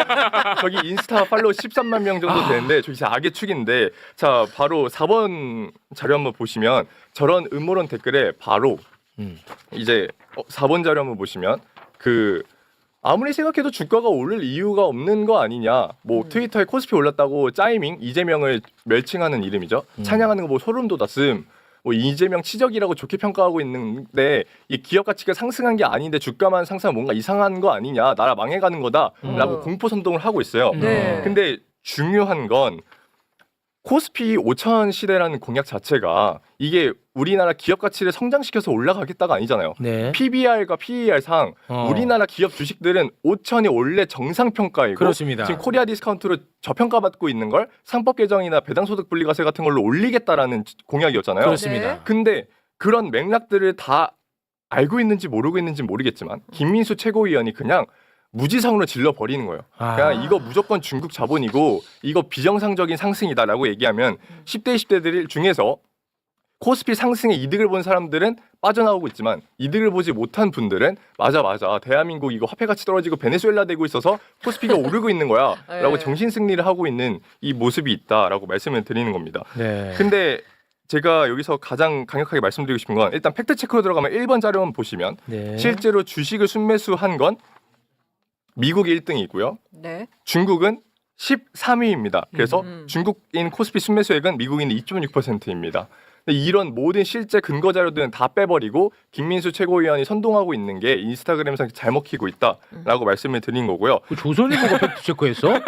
저기 인스타 팔로우 13만 명 정도 되는데 저기 진짜 악의 축인데 자, 바로 4번 자료 한번 보시면 저런 음모론 댓글에 바로 이제 4번 자료 한번 보시면 아무리 생각해도 주가가 오를 이유가 없는 거 아니냐. 뭐 트위터에 코스피 올랐다고 짜이밍 이재명을 멸칭하는 이름이죠. 찬양하는 거 뭐 소름 돋았음. 뭐 이재명 치적이라고 좋게 평가하고 있는데 이 기업 가치가 상승한 게 아닌데 주가만 상승하면 뭔가 이상한 거 아니냐. 나라 망해가는 거다라고 공포 선동을 하고 있어요. 네. 근데 중요한 건 코스피 5천 시대라는 공약 자체가 이게 우리나라 기업 가치를 성장시켜서 올라가겠다가 아니잖아요. 네. PBR과 PER상 우리나라 기업 주식들은 5천이 원래 정상 평가이고 그렇습니다. 지금 코리아 디스카운트로 저평가받고 있는 걸 상법 개정이나 배당소득 분리과세 같은 걸로 올리겠다라는 공약이었잖아요. 그렇습니다. 네. 근데 그런 맥락들을 다 알고 있는지 모르고 있는지 모르겠지만 김민수 최고위원이 그냥 무지성으로 질러버리는 거예요. 그냥 이거 무조건 중국 자본이고 이거 비정상적인 상승이다라고 얘기하면 10대 20대들 중에서 코스피 상승의 이득을 본 사람들은 빠져나오고 있지만 이득을 보지 못한 분들은 맞아 대한민국 이거 화폐 가치 떨어지고 베네수엘라 되고 있어서 코스피가 오르고 있는 거야 라고 정신승리를 하고 있는 이 모습이 있다라고 말씀을 드리는 겁니다. 네. 근데 제가 여기서 가장 강력하게 말씀드리고 싶은 건 일단 팩트체크로 들어가면 1번 자료만 보시면 네. 실제로 주식을 순매수한 건 미국이 1등이고요. 네. 중국은 13위입니다. 그래서 중국인 코스피 순매수액은 미국인의 2.6%입니다. 이런 모든 실제 근거 자료들은 다 빼버리고 김민수 최고위원이 선동하고 있는 게 인스타그램에서 잘 먹히고 있다라고 말씀을 드린 거고요. 조선일보가 팩트 체크했어?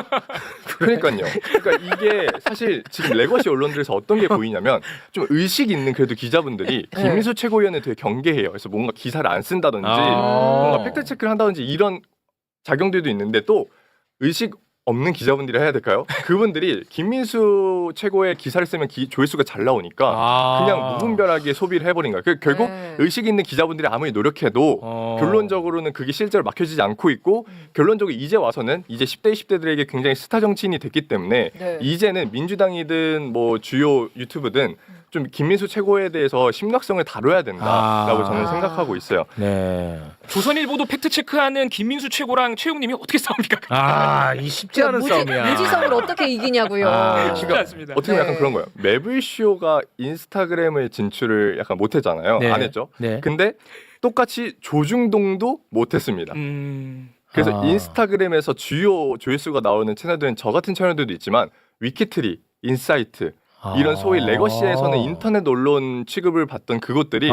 그러니까요. 그러니까 이게 사실 지금 레거시 언론들에서 어떤 게 보이냐면 좀 의식 있는 그래도 기자분들이 김민수 최고위원을 되게 경계해요. 그래서 뭔가 기사를 안 쓴다든지 뭔가 팩트 체크를 한다든지 이런 작용들도 있는데 또 의식 없는 기자분들이 해야 될까요? 그분들이 김민수 최고의 기사를 쓰면 조회수가 잘 나오니까 그냥 무분별하게 소비를 해버린 거예요. 결국 의식 있는 기자분들이 아무리 노력해도 결론적으로는 그게 실제로 막혀지지 않고 있고 결론적으로 이제 와서는 이제 10대 20대들에게 굉장히 스타 정치인이 됐기 때문에 이제는 민주당이든 뭐 주요 유튜브든 좀 김민수 최고에 대해서 심각성을 다뤄야 된다라고 저는 생각하고 있어요. 네. 조선일보도 팩트 체크하는 김민수 최고랑 최용님이 어떻게 싸웁니까? 이 쉽지 않은 싸움이야. 무지성을 어떻게 이기냐고요. 쉽지 않습니다. 어떻게 보면 약간 그런 거예요. 매블쇼가 인스타그램을 진출을 약간 못했잖아요. 네. 안 했죠. 네. 근데 똑같이 조중동도 못했습니다. 그래서 인스타그램에서 주요 조회수가 나오는 채널들은 저 같은 채널들도 있지만 위키트리, 인사이트 이런 소위 레거시에서는 인터넷 언론 취급을 받던 그것들이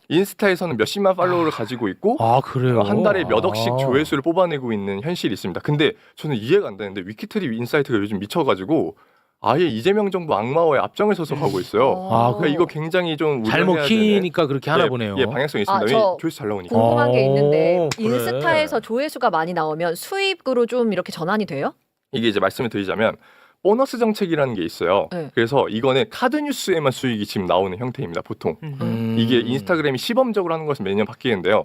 인스타에서는 몇십만 팔로워를 가지고 있고 그래요? 한 달에 몇 억씩 조회수를 뽑아내고 있는 현실이 있습니다. 근데 저는 이해가 안 되는데 위키트리 인사이트가 요즘 미쳐가지고 아예 이재명 정부 악마화에 앞장을 서서 가고 있어요. 그러니까 이거 굉장히 좀 잘 우려해야 먹히니까 그렇게 하나 보네요. 예, 방향성이 있습니다. 저 조회수 잘 나오니까. 궁금한 게 있는데 그래. 인스타에서 조회수가 많이 나오면 수입으로 좀 이렇게 전환이 돼요? 이게 이제 말씀을 드리자면 보너스 정책이라는 게 있어요. 네. 그래서 이거는 카드 뉴스에만 수익이 지금 나오는 형태입니다. 보통 이게 인스타그램이 시범적으로 하는 것은 매년 바뀌는데요.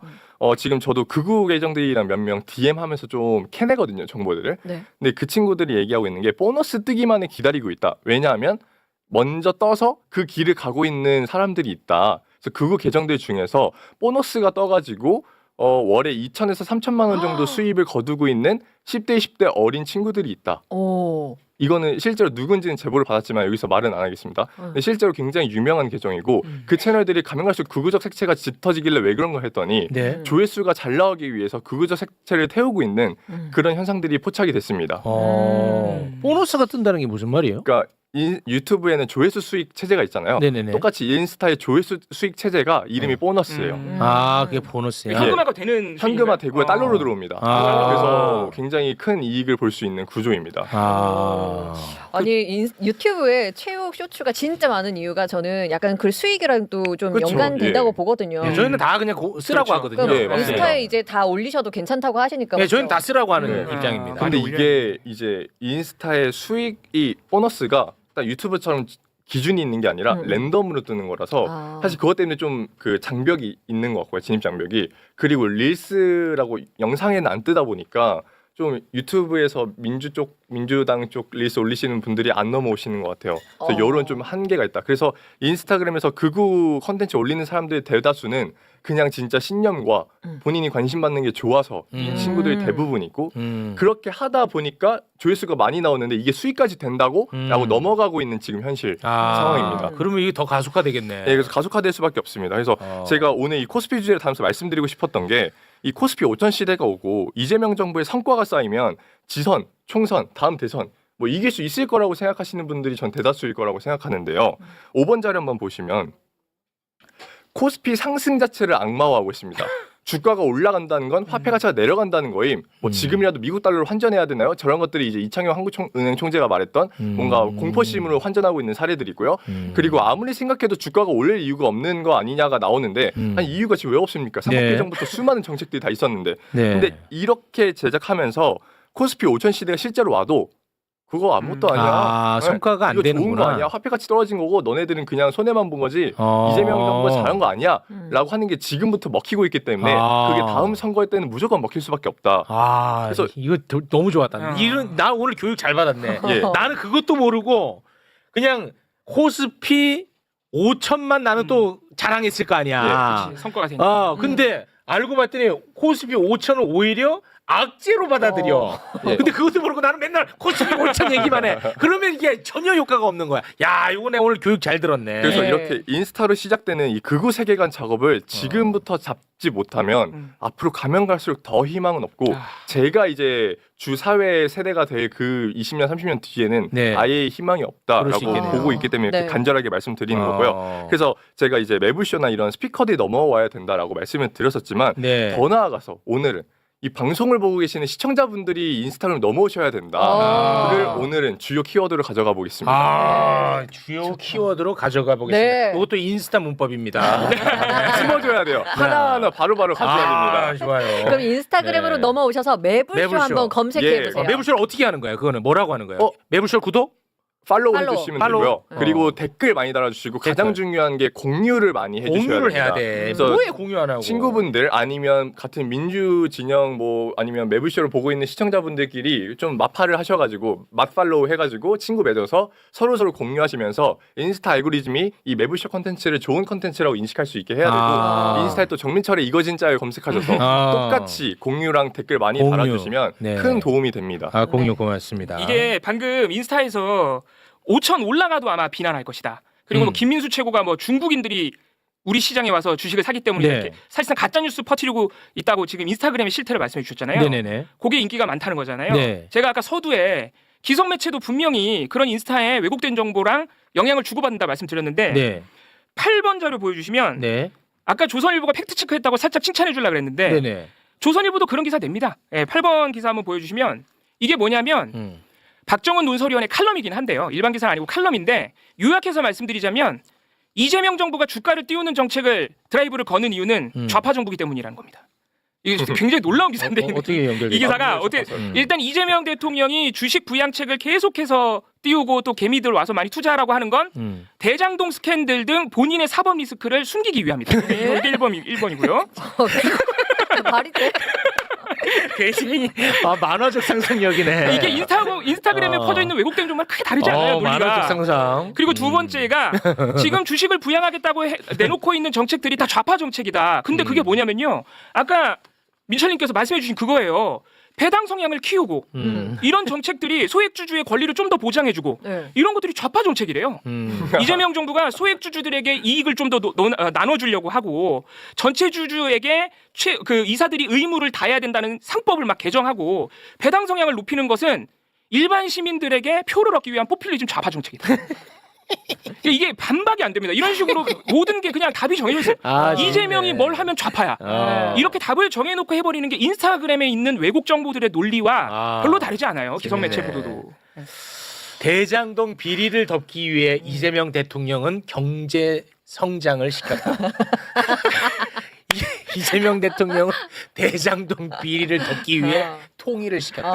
지금 저도 극우 계정들이랑 몇 명 DM 하면서 좀 캐내거든요, 정보들을. 네. 근데 그 친구들이 얘기하고 있는 게 보너스 뜨기만을 기다리고 있다. 왜냐하면 먼저 떠서 그 길을 가고 있는 사람들이 있다. 그래서 극우 계정들 중에서 보너스가 떠가지고 월에 2천에서 3천만 원 정도 수입을 거두고 있는 10대, 20대 어린 친구들이 있다. 이거는 실제로 누군지는 제보를 받았지만 여기서 말은 안 하겠습니다. 근데 실제로 굉장히 유명한 계정이고 그 채널들이 가면 갈수록 극우적 색채가 짙어지길래 왜 그런 거 했더니 조회수가 잘 나오기 위해서 극우적 색채를 태우고 있는 그런 현상들이 포착이 됐습니다. 보너스가 뜬다는 게 무슨 말이에요? 그러니까 유튜브에는 조회수 수익 체제가 있잖아요. 네네네. 똑같이 인스타의 조회수 수익 체제가 이름이 보너스예요. 그게 보너스야. 현금화가 되는 현금화 되고 달러로 들어옵니다. 아. 그래서 굉장히 큰 이익을 볼 수 있는 구조입니다. 아니 유튜브에 최욱 쇼츠가 진짜 많은 이유가 저는 약간 그 수익이랑도 좀 그쵸, 연관된다고 예. 보거든요. 네, 저희는 다 그냥 쓰라고 그렇죠. 하거든요. 네, 맞습니다. 인스타에 이제 다 올리셔도 괜찮다고 하시니까. 네, 저희는 그렇죠? 다 쓰라고 하는 네. 입장입니다. 근데 많이 이게 이제 인스타의 수익이 보너스가 딱 유튜브처럼 기준이 있는 게 아니라 랜덤으로 뜨는 거라서 사실 그것 때문에 좀 그 장벽이 있는 것 같고요. 진입 장벽이. 그리고 릴스라고 영상에는 안 뜨다 보니까 좀 유튜브에서 민주당 쪽 릴스 올리시는 분들이 안 넘어오시는 것 같아요. 그래서 이런 좀 한계가 있다. 그래서 인스타그램에서 극우 컨텐츠 올리는 사람들의 대다수는 그냥 진짜 신념과 본인이 관심 받는 게 좋아서 이 친구들이 대부분이고 그렇게 하다 보니까 조회수가 많이 나오는데 이게 수익까지 된다고? 라고 넘어가고 있는 지금 현실 상황입니다. 그러면 이게 더 가속화되겠네. 네, 그래서 가속화될 수밖에 없습니다. 그래서 제가 오늘 이 코스피 주제를 다루면서 말씀드리고 싶었던 게 이 코스피 5천 시대가 오고 이재명 정부의 성과가 쌓이면 지선, 총선, 다음 대선 뭐 이길 수 있을 거라고 생각하시는 분들이 전 대다수일 거라고 생각하는데요. 5번 자료 한번 보시면 코스피 상승 자체를 악마화하고 있습니다. 주가가 올라간다는 건 화폐 가치가 내려간다는 거임. 뭐 지금이라도 미국 달러로 환전해야 되나요? 저런 것들이 이제 이창용 한국은행 총재가 말했던 뭔가 공포심으로 환전하고 있는 사례들이고요. 그리고 아무리 생각해도 주가가 올릴 이유가 없는 거 아니냐가 나오는데 아니 이유가 지금 왜 없습니까? 삼각개정부터 수많은 정책들이 다 있었는데 근데 이렇게 제작하면서 코스피 5천 시대가 실제로 와도 그거 아무것도 아니야. 성과가 안 이거 되는구나. 좋은 거 아니야. 화폐 가치 떨어진 거고 너네들은 그냥 손해만 본 거지. 이재명 정부가 잘한 거 아니야. 라고 하는 게 지금부터 먹히고 있기 때문에 그게 다음 선거 때는 무조건 먹힐 수밖에 없다. 그래서 이거 너무 좋았다. 나 오늘 교육 잘 받았네. 예. 나는 그것도 모르고 그냥 코스피 5천만 나는 또 자랑했을 거 아니야. 그치, 성과가 되니까. 근데 알고 봤더니 코스피 5천을 오히려 악재로 받아들여. 근데 그것도 모르고 나는 맨날 코스피 5천 얘기만 해. 그러면 이게 전혀 효과가 없는 거야. 야, 이거 내가 오늘 교육 잘 들었네. 그래서 이렇게 인스타로 시작되는 이 극우 세계관 작업을 지금부터 잡지 못하면 앞으로 가면 갈수록 더 희망은 없고 제가 이제 주 사회 세대가 될 그 20년 30년 뒤에는 아예 희망이 없다라고 보고 있기 때문에 이렇게 간절하게 말씀드리는 거고요. 그래서 제가 이제 매불쇼나 이런 스피커들이 넘어와야 된다라고 말씀을 드렸었지만 더 나아가서 오늘은 이 방송을 보고 계시는 시청자분들이 인스타그램 넘어오셔야 된다를 오늘은 주요 키워드로 가져가 보겠습니다. 주요 키워드로 가져가 보겠습니다. 이것도 인스타 문법입니다. 심어줘야 돼요. 하나하나 바로바로 가져야 됩니다. 좋아요. 그럼 인스타그램으로 넘어오셔서 매불쇼 매불쇼. 한번 검색해 보세요. 매불쇼를 어떻게 하는 거예요? 그거는 뭐라고 하는 거예요? 매불쇼 구독? 팔로우 팔로우. 해주시면 되고요. 그리고 댓글 많이 달아주시고 가장 중요한 게 공유를 많이 해주셔야 됩니다. 공유를 해야 돼. 그래서 뭐에 공유 안 하고? 친구분들 아니면 같은 민주 진영 뭐 아니면 매불쇼를 보고 있는 시청자분들끼리 좀 마파를 하셔가지고 맛팔로우 해가지고 친구 맺어서 서로 공유하시면서 인스타 알고리즘이 이 매불쇼 컨텐츠를 좋은 컨텐츠라고 인식할 수 있게 해야 되고 인스타에 또 정민철의 이거 진짜를 검색하셔서 똑같이 공유랑 댓글 많이 달아주시면 큰 도움이 됩니다. 공유 고맙습니다. 이게 방금 인스타에서 5천 올라가도 아마 비난할 것이다. 그리고 뭐 김민수 최고가 뭐 중국인들이 우리 시장에 와서 주식을 사기 때문에 이렇게 사실상 가짜 뉴스 퍼뜨리고 있다고 지금 인스타그램의 실태를 말씀해 주셨잖아요. 네네네. 그게 인기가 많다는 거잖아요. 제가 아까 서두에 기성 매체도 분명히 그런 인스타에 왜곡된 정보랑 영향을 주고받는다 말씀드렸는데 8번 자료 보여주시면 아까 조선일보가 팩트 체크했다고 살짝 칭찬해 주려고 그랬는데 조선일보도 그런 기사 냅니다. 8번 기사 한번 보여주시면 이게 뭐냐면 박정은 논설위원회 칼럼이긴 한데요. 일반 기사는 아니고 칼럼인데 요약해서 말씀드리자면 이재명 정부가 주가를 띄우는 정책을 드라이브를 거는 이유는 좌파 정부이기 때문이라는 겁니다. 이게 굉장히 놀라운 기사인데 어떻게 연결돼요? 이 기사가 일단 이재명 대통령이 주식 부양책을 계속해서 띄우고 또 개미들 와서 많이 투자하라고 하는 건 대장동 스캔들 등 본인의 사법 리스크를 숨기기 위함이다. 이게 1번이고요. 말이 돼? 굉장히 만화적 상상력이네. 이게 인스타그램에 퍼져 있는 왜곡된 정말 크게 다르지 않아요. 논리가. 만화적 상상. 그리고 두 번째가 지금 주식을 부양하겠다고 내놓고 있는 정책들이 다 좌파 정책이다. 근데 그게 뭐냐면요. 아까 민철님께서 말씀해주신 그거예요. 배당 성향을 키우고 이런 정책들이 소액주주의 권리를 좀 더 보장해주고 이런 것들이 좌파 정책이래요. 이재명 정부가 소액주주들에게 이익을 좀 더 나눠주려고 하고 전체 주주에게 그 이사들이 의무를 다해야 된다는 상법을 막 개정하고 배당 성향을 높이는 것은 일반 시민들에게 표를 얻기 위한 포퓰리즘 좌파 정책이다. 이게 반박이 안 됩니다. 이런 식으로 모든 게 그냥 답이 정해져 있어요. 이재명이 뭘 하면 좌파야. 이렇게 답을 정해놓고 해버리는 게 인스타그램에 있는 왜곡 정보들의 논리와 별로 다르지 않아요. 기성 매체 보도도. 대장동 비리를 덮기 위해 이재명 대통령은 경제 성장을 시켰다. 이재명 대통령은 대장동 비리를 덮기 위해 통일을 시켰다.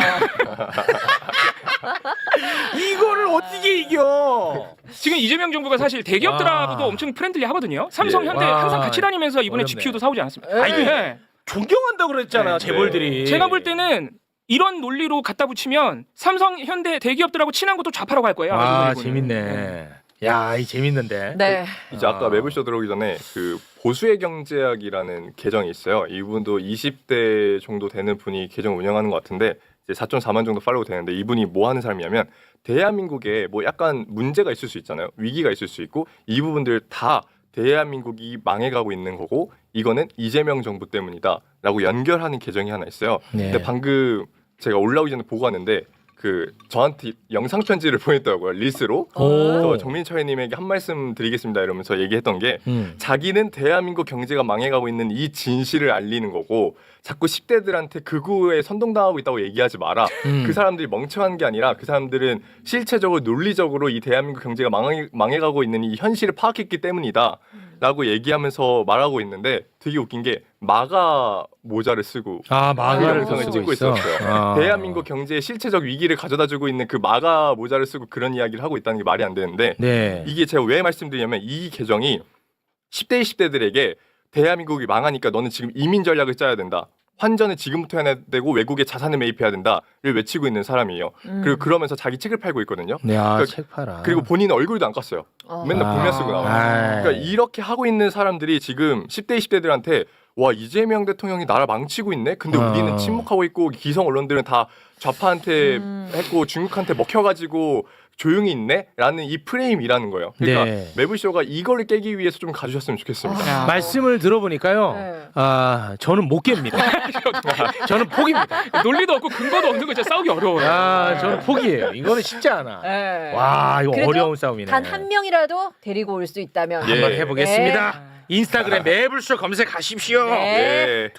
이거를 어떻게 이겨? 지금 이재명 정부가 사실 대기업들하고도 엄청 프렌들리 하거든요. 삼성, 현대 항상 같이 다니면서 이번에 GPU도 사오지 않았습니까? 이게 존경한다고 그랬잖아, 재벌들이. 제가 볼 때는 이런 논리로 갖다 붙이면 삼성, 현대 대기업들하고 친한 것도 좌파라고 할 거예요. 재밌네. 야, 이 재밌는데. 네. 이제 아까 매불쇼 들어오기 전에 그 보수의 경제학이라는 계정이 있어요. 이분도 20대 정도 되는 분이 계정 운영하는 것 같은데 이제 4.4만 정도 팔로우 되는데 이분이 뭐 하는 사람이냐면 대한민국에 뭐 약간 문제가 있을 수 있잖아요. 위기가 있을 수 있고 이 부분들 다 대한민국이 망해가고 있는 거고 이거는 이재명 정부 때문이다라고 연결하는 계정이 하나 있어요. 근데 방금 제가 올라오기 전에 보고 왔는데 그 저한테 영상 편지를 보냈더라고요. 릴스로. 오. 그래서 정민철 의원님에게 한 말씀 드리겠습니다 이러면서 얘기했던 게 자기는 대한민국 경제가 망해가고 있는 이 진실을 알리는 거고 자꾸 10대들한테 극우에 선동당하고 있다고 얘기하지 마라. 그 사람들이 멍청한 게 아니라 그 사람들은 실체적으로 논리적으로 이 대한민국 경제가 망해가고 있는 이 현실을 파악했기 때문이다 라고 얘기하면서 말하고 있는데 되게 웃긴 게 마가 모자를 쓰고 마가를 영상을 쓰고 찍고 있어. 있었어요. 대한민국 경제의 실체적 위기를 가져다주고 있는 그 마가 모자를 쓰고 그런 이야기를 하고 있다는 게 말이 안 되는데 네. 이게 제가 왜 말씀드리냐면 이 계정이 10대 20대들에게 대한민국이 망하니까 너는 지금 이민 전략을 짜야 된다. 환전을 지금부터 해야 되고 외국에 자산을 매입해야 된다를 외치고 있는 사람이에요. 그리고 그러면서 자기 책을 팔고 있거든요. 네, 그러니까 책 팔아. 그리고 본인은 얼굴도 안 깠어요. 맨날 복면 쓰고 나와요. 그러니까 이렇게 하고 있는 사람들이 지금 10대 20대들한테 와 이재명 대통령이 나라 망치고 있네. 근데 우리는 침묵하고 있고 기성 언론들은 다 좌파한테 했고 중국한테 먹혀가지고 조용히 있네라는 이 프레임이라는 거예요. 그러니까 네. 매불쇼가 이걸 깨기 위해서 좀 가주셨으면 좋겠습니다. 말씀을 들어보니까요. 네. 저는 못 깹니다. 저는 포기입니다. 논리도 없고 근거도 없는 거 진짜 싸우기 어려워요. 저는 포기해요. 이거는 쉽지 않아. 네. 와, 이거 그래도 어려운 싸움이네. 단 한 명이라도 데리고 올 수 있다면 예. 한번 해보겠습니다. 인스타그램 매불쇼 검색하십시오. 네. 예.